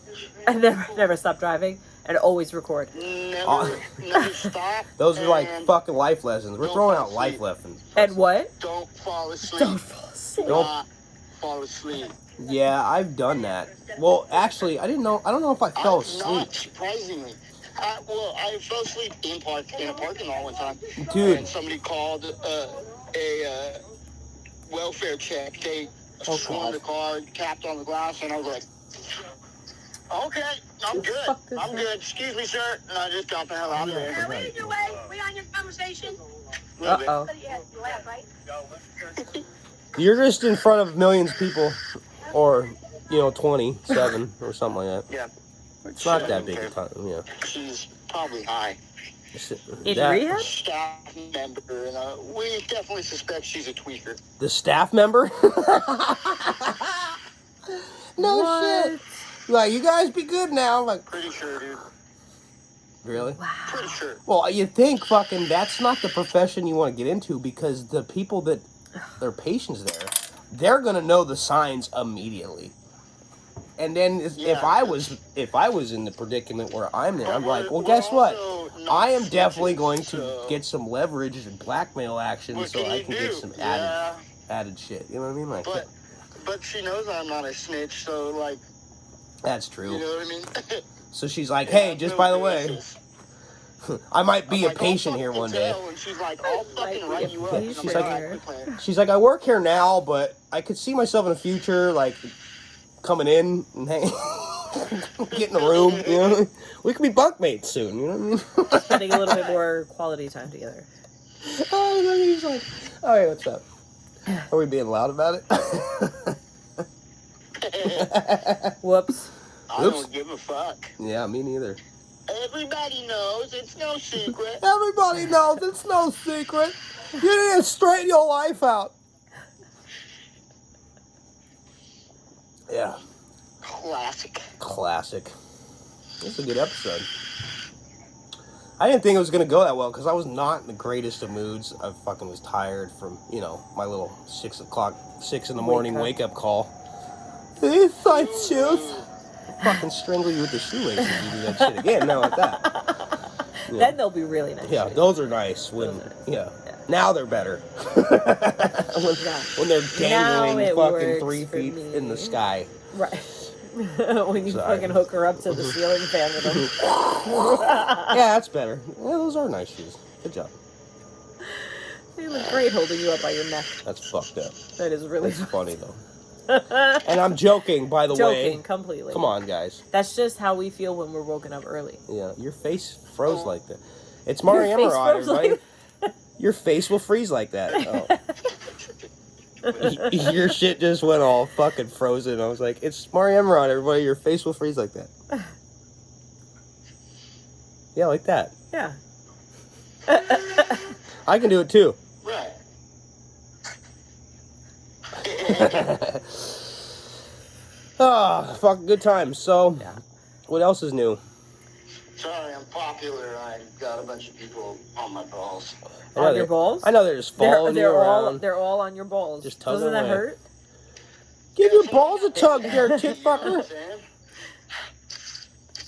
And never stop driving and always record. Never stop. Those are like and fucking life lessons. We're don't throwing fall out life asleep. lessons. And what? Don't fall asleep. Don't fall asleep. Do not fall asleep. Yeah, I've done that. Well, actually, I don't know if I fell I'm asleep. not, surprisingly. I fell asleep in a parking lot one time. Dude. And somebody called a welfare check. They swarmed the car, tapped on the glass, and I was like, okay, I'm good. fuck is I'm that? good. Excuse me, sir. And I just got the hell out of there. Now, where did you wait? We on your conversation? Uh-oh. But yeah, you laugh, right? You're just in front of millions of people, or 27 or something like that. Yeah. It's not that big a time. Yeah. She's probably high. In That- rehab? Staff member, and we definitely suspect she's a tweaker. The staff member? No What? shit. Like, you guys be good now. Like, Pretty sure, dude. really? Pretty sure. Well, you think fucking that's not the profession you want to get into, because the people that their patients there, they're gonna know the signs immediately. And then if I was in the predicament where I'm there, I'm like, well, guess what? I am definitely going to get some leverage and blackmail action, What so can I you can do? get some Yeah, added shit. You know what I mean? Like, but she knows I'm not a snitch, so like, that's true. you know what I mean? So she's like, hey, just by the way, I might be I'm a like, patient "I'll here fucking one day. tell," And she's like, I'll fucking write you up. And I'm She's like, like- "All right, quit playing." She's like, I work here now, but I could see myself in the future, like, coming in and get in a room, you know? We could be bunkmates soon, you know what I mean? Spending a little bit more quality time together. Oh, and then he's like, all right, what's up? Are we being loud about it? Whoops. I Oops. don't give a fuck. Yeah, me neither. Everybody knows it's no secret. Everybody knows it's no secret. You need to straighten your life out. Yeah, Classic. It's a good episode. I didn't think it was going to go that well because I was not in the greatest of moods. I fucking was tired from, you know, my little 6 in the morning wake up call. These tight shoes. Fucking strangle you with the shoelaces if you do that shit again. Now like that. Yeah. Then they'll be really nice. Yeah, shoes. those are nice. When Those are nice. yeah. Yeah. Now they're better. when they're Now dangling it fucking works 3 for feet me. in the sky. Right. When you Sorry. fucking hook her up to the ceiling fan with them. Yeah, that's better. Yeah, those are nice shoes. Good job. They look great holding you up by your neck. That's fucked up. That is really That's funny though. And I'm joking, by the way. joking completely. Come on, guys. That's just how we feel when we're woken up early. Yeah, your face froze like that. It's Mari Your face Emerald, froze everybody. Your face will freeze like that. Oh. Your shit just went all fucking frozen. I was like, it's Mari Emerald, everybody. Your face will freeze like that. Yeah, like that. Yeah. I can do it too. Right. Ah, fucking good times. So, Yeah. what else is new? Sorry, I'm popular. I got a bunch of people on my balls. I know On your they're- balls? I know they're just following you around. They're all on your balls. Just tugging Doesn't that away. hurt? Give your balls a tug, there, tit You know what fucker. I'm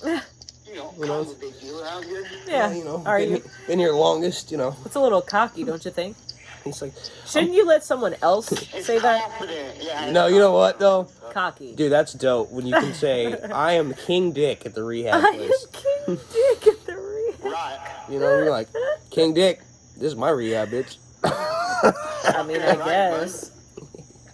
saying? You know, kind of a big deal around here. Yeah. You know, Are been, you? been here longest, you know. It's a little cocky, don't you think? He's like, Shouldn't you let someone else It's say that? confident. Yeah, no, you know what though? Cocky. Dude, that's dope when you can say, I am King Dick at the rehab I am place. King Dick at the rehab. Right. You know, you're like, King Dick, this is my rehab, bitch. I mean, I guess.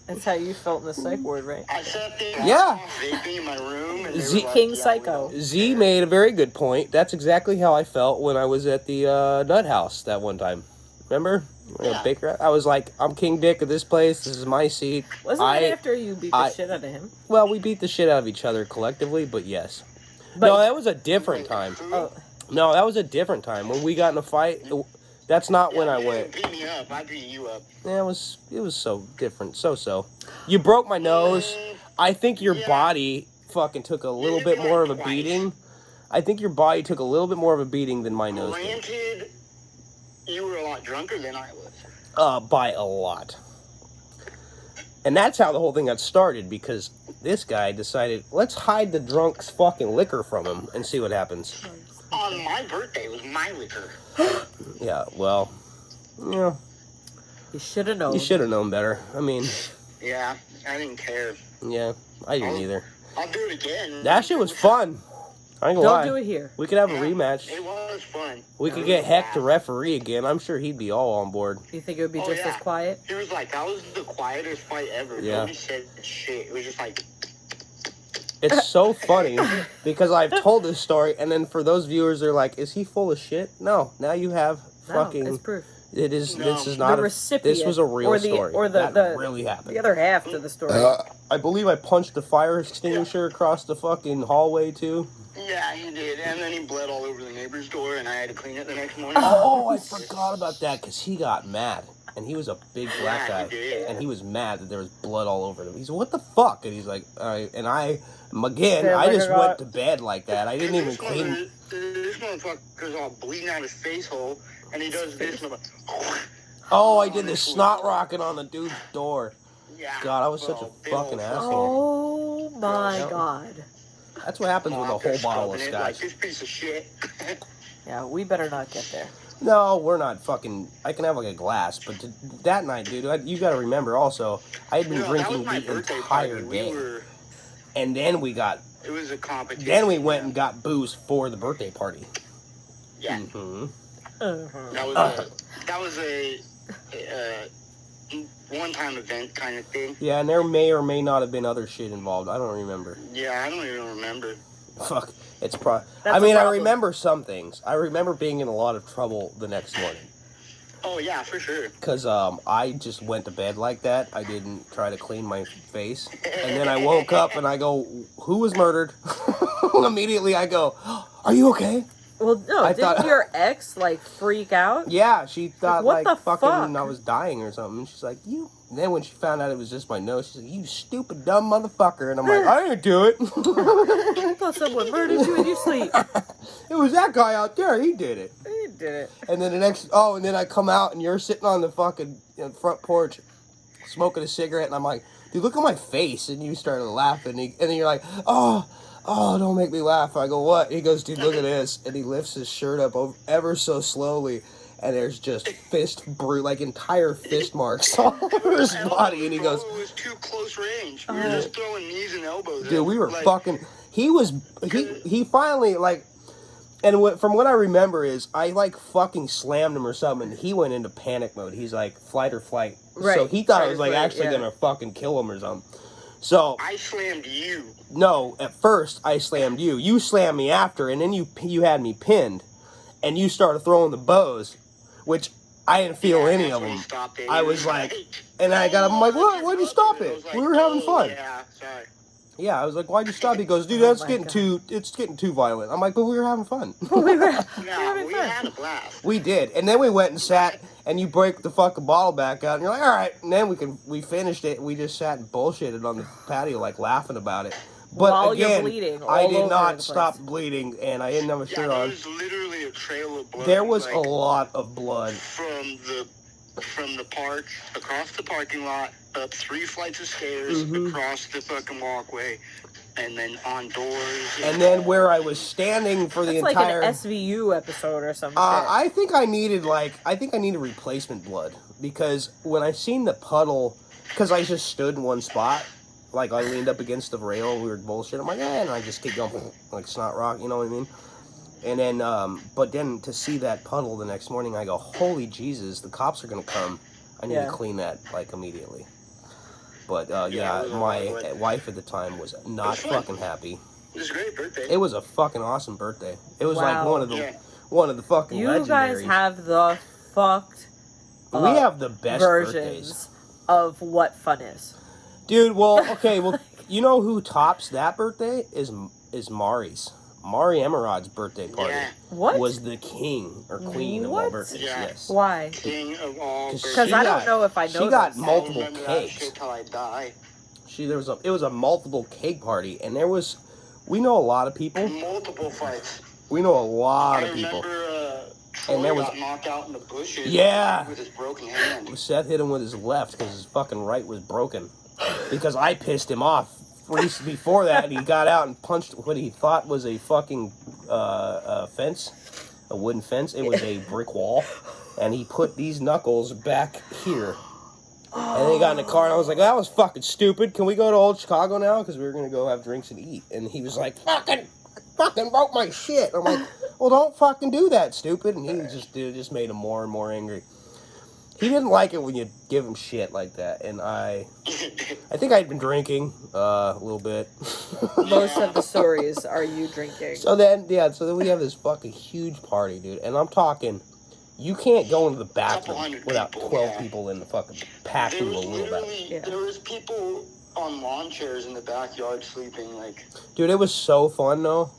That's how you felt in the psych ward, right? I sat there Yeah. vaping in my room and they Z- were like, King yeah, Psycho. Z made a very good point. That's exactly how I felt when I was at the Nut House that one time. Remember? Yeah. Baker. I was like, I'm King Dick of this place. This is my seat. Wasn't it after you beat the shit out of him? Well, we beat the shit out of each other collectively, but yes. But- No, that was a different time. Oh, No, that was a different time. When we got in a fight, that's not when I you went. didn't beat me up. I beat you up. Yeah, it was so different. So. You broke my nose. I think your body fucking took a little bit more of a beating. I think your body took a little bit more of a beating than my nose did. Granted, you were a lot drunker than I was. By a lot. And that's how the whole thing got started, because this guy decided, let's hide the drunk's fucking liquor from him and see what happens. On my birthday, it was my liquor. Yeah, well, yeah, you should have known. you should have known better. I mean, Yeah, I didn't care. yeah, I didn't either. I'll do it again. That shit was fun. I ain't gonna Don't lie. do it here. We could have a Yeah, rematch. It was fun. We could get Heck to referee again. I'm sure he'd be all on board. You think it would be Oh, just yeah. as quiet? He was like, that was the quietest fight ever. Yeah. Nobody said shit. It was just like, It's so funny because I've told this story, and then for those viewers, they're like, "Is he full of shit?" No, now you have No, fucking. it's proof. It is. No. This is not. The A, recipient, this was a real or the- story. or the- that the- really happened. The other half to the story. I believe I punched the fire extinguisher across the fucking hallway too. yeah, he did. And then he bled all over the neighbor's door, and I had to clean it the next morning. Oh, I forgot about that because he got mad, and he was a big black Yeah, guy, he did. and he was mad that there was blood all over him. He said, "What the fuck?" And he's like, and I, again, Yeah, I like just I got- went to bed like that. I didn't even clean. This motherfucker's all bleeding out his face hole, and he does this, and I'm like, Oh, I did the snot rocket on the dude's door. yeah. God, I was such a big old fucking asshole. Oh my Yeah. god. That's what happens with a whole bottle of Like, scotch. this piece of shit. Yeah, we better not get there. No, we're not fucking. I can have like a glass, but that night, dude, you got to remember also, I had been No, that was drinking my the birthday entire party. day, We were, and then we got. it was a competition. Then we went and got booze for the birthday party. Yeah. Mm-hmm. That was a one-time event kind of thing. Yeah, and there may or may not have been other shit involved. I don't remember. Yeah, I don't even remember. Fuck. It's That's I a mean, I problem. remember some things. I remember being in a lot of trouble the next morning. Oh, yeah, for sure. Because I just went to bed like that. I didn't try to clean my face. And then I woke up and I go, who was murdered? Immediately I go, are you okay? Well, no, I didn't thought- your ex, like, freak out? Yeah, she thought what the fucking fuck? I was dying or something. She's like, you. And then when she found out it was just my nose, she's like, you stupid dumb motherfucker. And I'm like, I didn't do it. I thought someone murdered you in your sleep. It was that guy out there. He did it. You did it. And then and then I come out and you're sitting on the fucking front porch smoking a cigarette. And I'm like, dude, look at my face. And you started laughing. And then you're like, oh, don't make me laugh. I go, what? He goes, dude, look at this. And he lifts his shirt up ever so slowly. And there's just entire fist marks all over his body. And he goes, It was too close range. We were just throwing knees and elbows. dude, we were fucking. He finally, like, and from what I remember is I, like, fucking slammed him or something. And he went into panic mode. He's like, flight or flight. Right. So he thought I Fight or was, like, flight, actually yeah. gonna fucking kill him or something. So. I slammed you. No, at first I slammed you. You slammed me after, and then you had me pinned. And you started throwing the bows, which I didn't feel any of them. I was like, and I got up, I'm like, what? Why'd you stop it? We were having fun. Yeah, sorry. Yeah, I was like, why'd you stop? He goes, dude, Oh it's my getting too violent. I'm like, but we were having fun. we were Yeah, we had a blast. We did. And then we went and sat, and you break the fucking bottle back out, and you're like, all right. And then we finished it, and we just sat and bullshitted on the patio, like, laughing about it. But While again, you're bleeding I all did over not the stop place. bleeding, and I didn't have a Yeah, shirt there on. was literally a trail of blood. There was like, a lot of blood. From the park, across the parking lot, up 3 flights of stairs, Mm-hmm. across the fucking walkway, and then on doors. And then where I was standing for the It's like entire. an SVU episode or something. I think I needed replacement blood because when I seen the puddle, because I just stood in one spot, like I leaned up against the rail, and we were bullshit. I'm like, and I just keep going like snot rock, you know what I mean? And then, but then to see that puddle the next morning, I go, holy Jesus, the cops are gonna come. I need to clean that like immediately. But my wife at the time was not fucking happy. It was a great birthday. It was a fucking awesome birthday. It was like Wow. one of the fucking you legendaries. guys have the fucked We have the best versions birthdays. of what fun is. Dude, well, okay, well, you know who tops that birthday is Mari's. Mari HottRodd's birthday party Yeah. What? was the king or queen of all What? birthdays. Yeah. Yes. Why? King of all. Because Because I don't know if I know She got this. multiple I'll remember that cakes. shit till I die. It was a multiple cake party, and we know a lot of people. Multiple fights. We know a lot I of people. remember Troy And there was- got knocked out in the bushes. Yeah. With his broken hand. Seth hit him with his left because his fucking right was broken. Because I pissed him off before that, and he got out and punched what he thought was a fucking fence, a wooden fence. It was a brick wall, and he put these knuckles back here. And then he got in the car, and I was like, that was fucking stupid. Can we go to Old Chicago now? Because we were going to go have drinks and eat. And he was like, fucking broke my shit. I'm like, well, don't fucking do that, stupid. And it just made him more and more angry. He didn't like it when you give him shit like that. And I think I'd been drinking a little bit. Most of the stories are you drinking. So then we have this fucking huge party, dude. And I'm talking, you can't go into the bathroom 200 without people, 12 yeah. people in the fucking packed There into was a little bathroom. literally, there was people on lawn chairs in the backyard sleeping, like... Dude, it was so fun, though.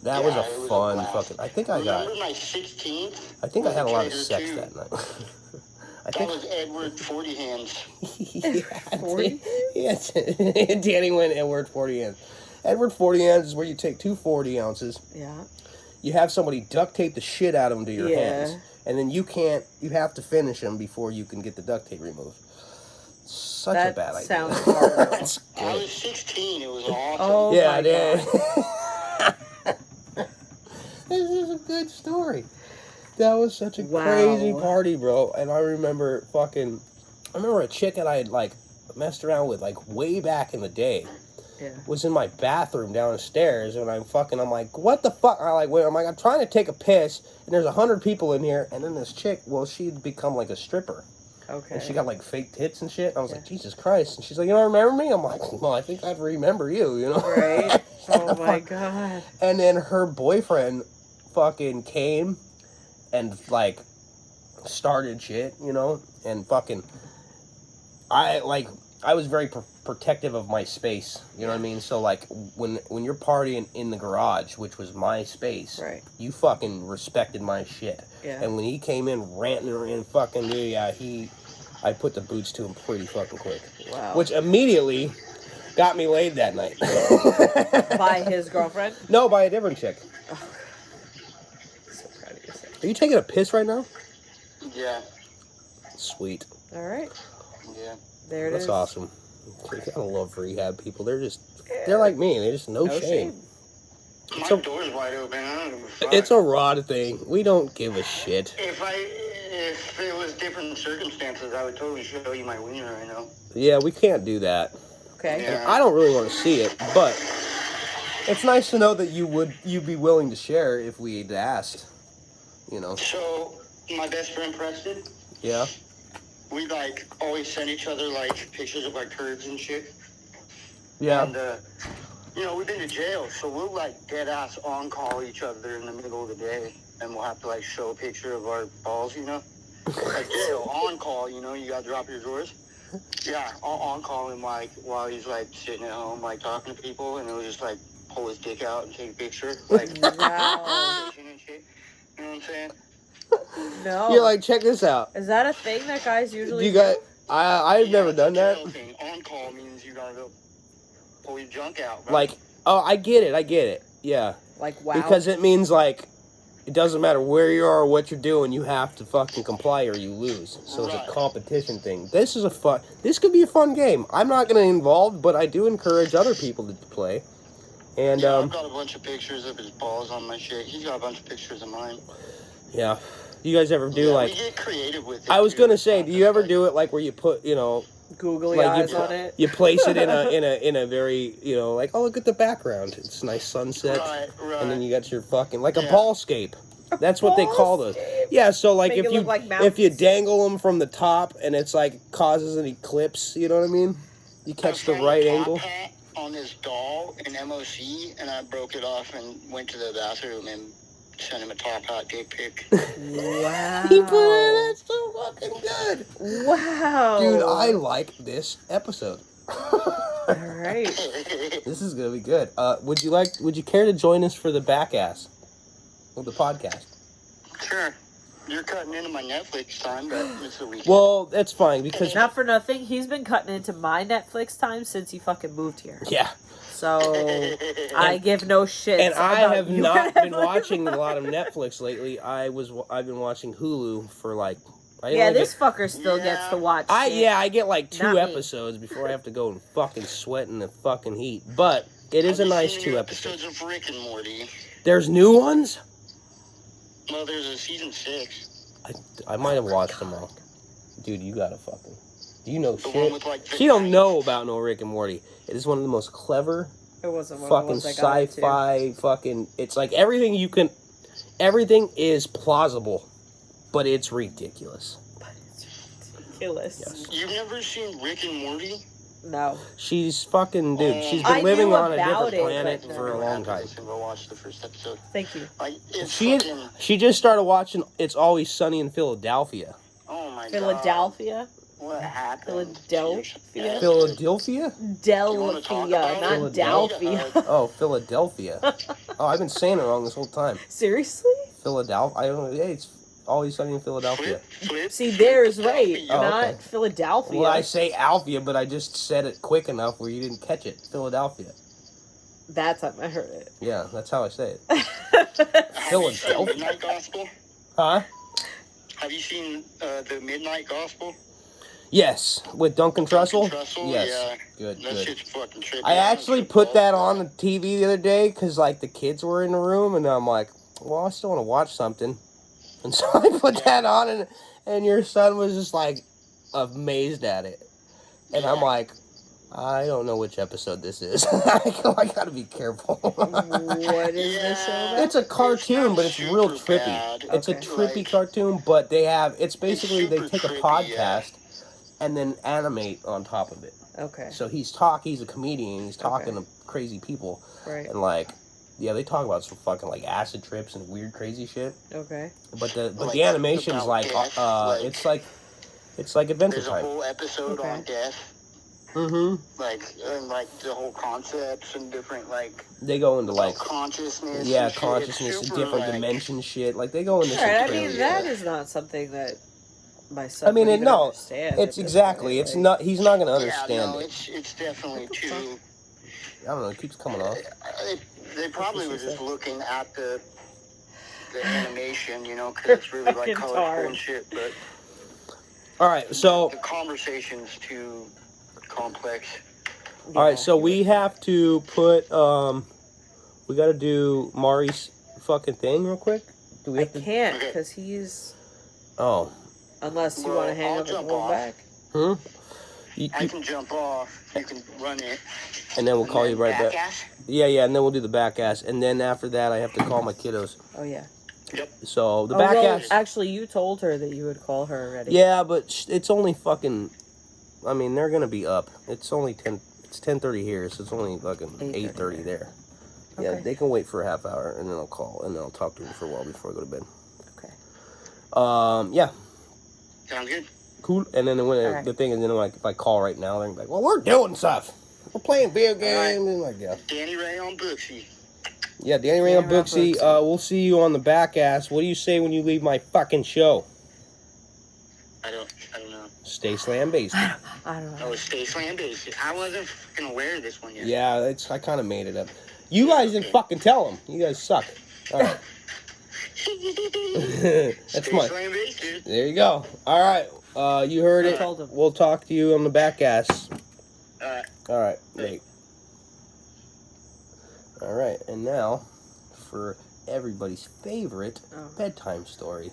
That was Yeah, a it was a fun blast. fucking... I think I Remember my 16th? I think I had a lot of Trader sex too. that night. I That think... was Edward 40 Hands. Yeah, Danny went Edward 40 Hands. Edward 40 Hands is where you take 2 40 ounces. Yeah. You have somebody duct tape the shit out of them to your Yeah. hands. And then you have to finish them before you can get the duct tape removed. Such a bad That idea. sounds horrible. That's I great. was 16. It was awesome. Oh Yeah, my it is. God. This is a good story. That was such a Wow. crazy party, bro. And I remember a chick that I had, like, messed around with, like, way back in the day. was in my bathroom downstairs, and I'm like, what the fuck? I'm trying to take a piss, and there's 100 people in here, and then this chick, well, she'd become like a stripper. Okay. And she got like fake tits and shit. And I was like, Jesus Christ. And she's like, you don't remember me? I'm like, well, I think I'd remember you, you know? Right. Oh my God. And then her boyfriend fucking came and like started shit, you know? And fucking, I was very protective of my space, you know what I mean? So like when you're partying in the garage, which was my space, right, you fucking respected my shit. Yeah. And when he came in ranting and fucking I put the boots to him pretty fucking quick. Wow. Which immediately got me laid that night. By his girlfriend? No, by a different chick. Oh. So proud of yourself. Are you taking a piss right now? Yeah. Sweet. All right. Yeah. There it That's is. awesome. I love rehab people. They're like me. They just no shame. My door's wide open. I don't give a fuck. It's a Rod thing. We don't give a shit. If it was different circumstances, I would totally show you my wiener, I know. Yeah, we can't do that. Okay. Yeah. I don't really want to see it, but it's nice to know that you'd be willing to share if we'd asked. You know. So, my best friend Preston, Yeah. we like always send each other like pictures of our turds and shit. Yeah. And you know, we've been to jail, so we'll like dead ass on call each other in the middle of the day, and we'll have to like show a picture of our balls, you know. Like jail on call, you know, you gotta drop your drawers. Yeah, on call him like while he's like sitting at home like talking to people, and he'll just like pull his dick out and take a picture, like Wow. and shit. You know what I'm saying? No. You're like, check this out. Is that a thing that guys usually You got? I've never done that. Thing. On call means you gotta go pull your junk out. Right? Like, oh, I get it. Yeah. Like, wow. Because it means like, it doesn't matter where you are or what you're doing, you have to fucking comply or you lose. So it's a competition thing. This could be a fun game. I'm not gonna involve, but I do encourage other people to play. And yeah, I've got a bunch of pictures of his balls on my shit. He's got a bunch of pictures of mine. Yeah. You guys ever do like? We get creative with it. I was gonna say, do you ever do it like where you put, you know, googly like eyes on it? You place it in a very, you know, like, oh, look at the background. It's nice sunset. Right. And then you got your fucking like a ballscape. That's what they call those. Yeah, so like Make it look like if you mountains. dangle them from the top and it's like causes an eclipse, you know what I mean? You catch the right angle. On this doll in MOC, and I broke it off and went to the bathroom and sent him a top hat dick pic. Wow. He put it. That's so fucking good. Wow. Dude, I like this episode. All right. This is gonna be good. Would you care to join us for the back ass of the podcast? Sure. You're cutting into my Netflix time, but it's a weekend. Well, that's fine because Not for nothing, he's been cutting into my Netflix time since he fucking moved here. yeah. So I give no shit. And I have not been watching a lot of Netflix lately. I've been watching Hulu for like. This fucker still gets to watch. Shit. I get like 2 Not me. episodes before I have to go and fucking sweat in the fucking heat. But it is a nice 2 episodes. Episodes of Rick and Morty. There's new ones. Well, there's a season 6. I might have watched them all. Dude, you gotta fucking. Do you know The one shit? with, like, the She don't knife. know about no Rick and Morty. It is one of the most clever It wasn't one fucking of the ones I got into. sci-fi fucking. It's like everything you can. Everything is plausible, but it's ridiculous. But it's ridiculous. Yes. You've never seen Rick and Morty? No. She's fucking dude. She's I been living knew on a about different it, planet but for a long time. Go watch the first episode. Thank you. Like, it's She fucking... she just started watching It's Always Sunny in Philadelphia. Oh my god. Philadelphia? What happened? Philadelphia? Philadelphia? Delphia, not Delphia. Oh, Philadelphia. Oh, I've been saying it wrong this whole time. Seriously? Philadelphia. I don't know. Hey, it's Always Sunny in Philadelphia. See, there's right, Oh, not okay. Philadelphia. Well, I say Alphia, but I just said it quick enough where you didn't catch it. Philadelphia. That time I heard it. Yeah, that's how I say it. Philadelphia. Philadelphia. Midnight Gospel? Huh? Have you seen the Midnight Gospel? Yes, with Duncan Trussell. Trussell? Yes, Yeah. good, That good. shit's fucking trippy. I actually put that on the TV the other day because like the kids were in the room, and I'm like, well, I still want to watch something, and so I put that on, and your son was just like amazed at it, and I'm like, I don't know which episode this is. I gotta be careful. What is this show about? It's a cartoon, but it's real super trippy. bad. It's a Okay. trippy Like, cartoon, but it's basically they super take a trippy, podcast and then animate on top of it. Okay. So he's a comedian, he's talking Okay. to crazy people. Right. And like, yeah, they talk about some fucking like acid trips and weird crazy shit. Okay. But the Like, animation's about like, death, it's like Adventure There's a Time. whole episode Okay. on death. Mm-hmm. Like the whole concepts and different like They go into like consciousness. yeah, and shit. consciousness, It's and super, different like, dimension shit. Like they go into All some right. I crazy mean, that shit. is not something that my son. I mean, would even no, understand at it's this exactly. point, It's like- not. He's not gonna Yeah, understand no, it. it's definitely too. I don't know. It keeps coming off. They probably what were she just said. looking at the animation, you know, because it's really like Fucking colorful hard. and shit. But All right, so the conversation's too complex. all right, so we have to put we got to do Mari's fucking thing real quick. Do we I have to? can't Okay. because he's Oh, unless you Well, want to hang I'll up and jump go off. back. I can jump off. You can run it. and then we'll and call then you right back. ass. Yeah, and then we'll do the back ass, and then after that, I have to call my kiddos. Oh yeah. Yep. So the Oh, back well, ass. actually, you told her that you would call her already. Yeah, but it's only fucking. I mean, they're gonna be up. It's only 10. It's 10:30 here, so it's only fucking 8:30 there. Yeah, Okay. they can wait for a half hour, and then I'll call, and then I'll talk to them for a while before I go to bed. Okay. Yeah, Sounds good. cool. And then when Alright. the thing is, then like if I call right now, they're like, "Well, we're doing stuff. We're playing video games," and like, yeah, Danny Ray on Booksy. yeah. Danny Ray on Danny Ray on Booksy. Booksy. We'll see you on the back ass. What do you say when you leave my fucking show? I don't know. Stay slam based. I don't know. Oh, stay slam based. I wasn't fucking aware of this one yet. Yeah, I kind of made it up. You guys didn't fucking tell them. You guys suck. All right. That's Stay my. slam based, dude. There you go. All right. You heard I it. told him. We'll talk to you on the back ass. Alright. All right. Great. All right. And now, for everybody's favorite Oh. bedtime story.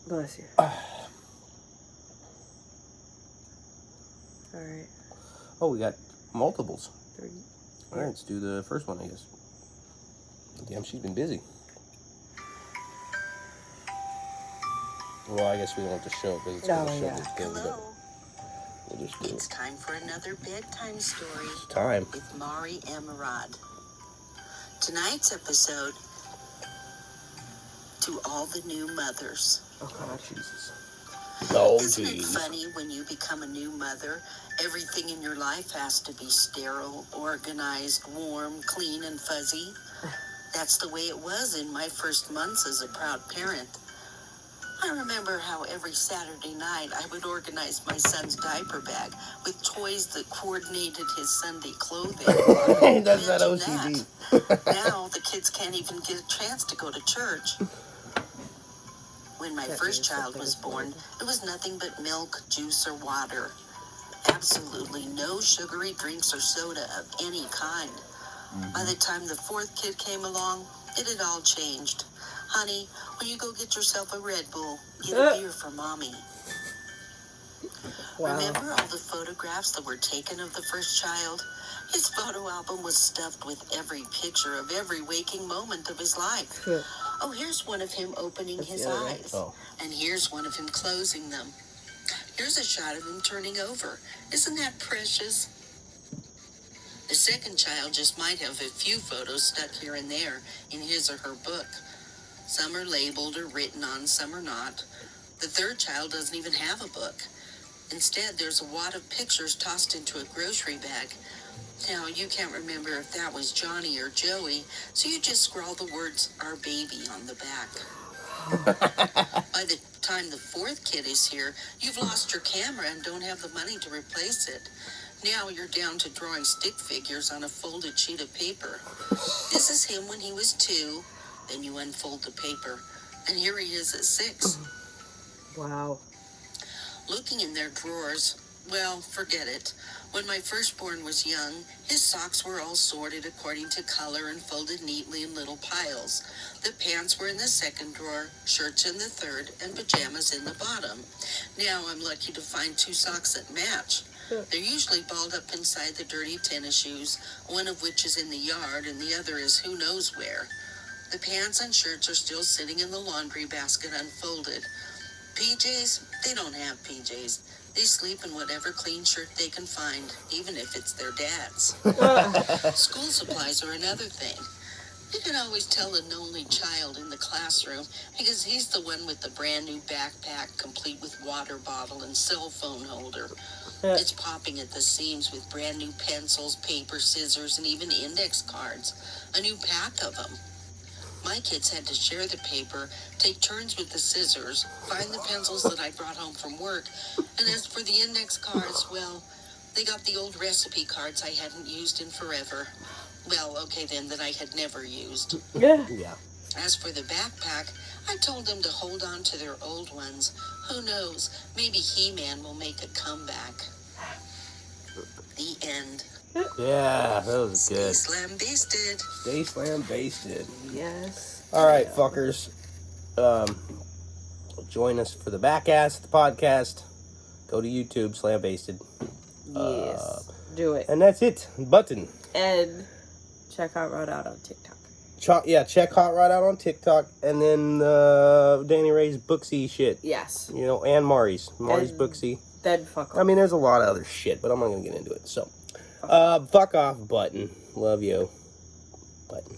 Bless you. All right. Oh, we got multiples. 30. All right. Let's do the first one, I guess. Damn, she's been busy. Well, I guess we don't have to show it because it's going to Oh, show yeah. this thing, but Hello. we'll just do It's it. time for another bedtime story It's time. with Mari and Murad. Tonight's episode, to all the new mothers. Oh, God, Jesus. Oh, Isn't it jeez. funny when you become a new mother, everything in your life has to be sterile, organized, warm, clean, and fuzzy? That's the way it was in my first months as a proud parent. I remember how every Saturday night I would organize my son's diaper bag with toys that coordinated his Sunday clothing. That's that Imagine OCD. Now the kids can't even get a chance to go to church. When my first child was born, it was nothing but milk, juice, or water. Absolutely no sugary drinks or soda of any kind. By the time the fourth kid came along, it had all changed. Honey, will you go get yourself a Red Bull? Get a beer for Mommy. Wow. Remember all the photographs that were taken of the first child? His photo album was stuffed with every picture of every waking moment of his life. Oh, here's one of him opening his the other one. eyes. Oh. And here's one of him closing them. Here's a shot of him turning over. Isn't that precious? The second child just might have a few photos stuck here and there in his or her book. Some are labeled or written on, some are not. The third child doesn't even have a book. Instead, there's a wad of pictures tossed into a grocery bag. Now, you can't remember if that was Johnny or Joey, so you just scrawl the words, "Our baby," on the back. By the time the fourth kid is here, you've lost your camera and don't have the money to replace it. Now you're down to drawing stick figures on a folded sheet of paper. This is him when he was 2. Then you unfold the paper, and here he is at 6. Wow. Looking in their drawers, well, forget it. When my firstborn was young, his socks were all sorted according to color and folded neatly in little piles. The pants were in the second drawer, shirts in the third, and pajamas in the bottom. Now I'm lucky to find 2 socks that match. They're usually balled up inside the dirty tennis shoes, one of which is in the yard and the other is who knows where. The pants and shirts are still sitting in the laundry basket unfolded. PJs? They don't have PJs. They sleep in whatever clean shirt they can find, even if it's their dad's. School supplies are another thing. You can always tell an only child in the classroom because he's the one with the brand new backpack complete with water bottle and cell phone holder. It's popping at the seams with brand new pencils, paper, scissors, and even index cards. A new pack of them. My kids had to share the paper, take turns with the scissors, find the pencils that I brought home from work, and as for the index cards, well, they got the old recipe cards I hadn't used in forever. Well, okay then, that I had never used. Yeah. Yeah. As for the backpack, I told them to hold on to their old ones. Who knows, maybe He-Man will make a comeback. The end. Yeah, that was Stay good. slam-basted. Stay slam-basted. Yes. All right, fuckers. Join us for the back ass of the podcast. Go to YouTube, slam-basted. Yes. Do it. And that's it. Button. And check out Rod out on TikTok. Check Hot Rod out on TikTok. And then Danny Ray's Booksy shit. Yes. You know, and Mari's. Mari's And Booksy. then fuck off. I mean, there's a lot of other shit, but I'm not going to get into it. So, fuck off, Button. Love you. Button.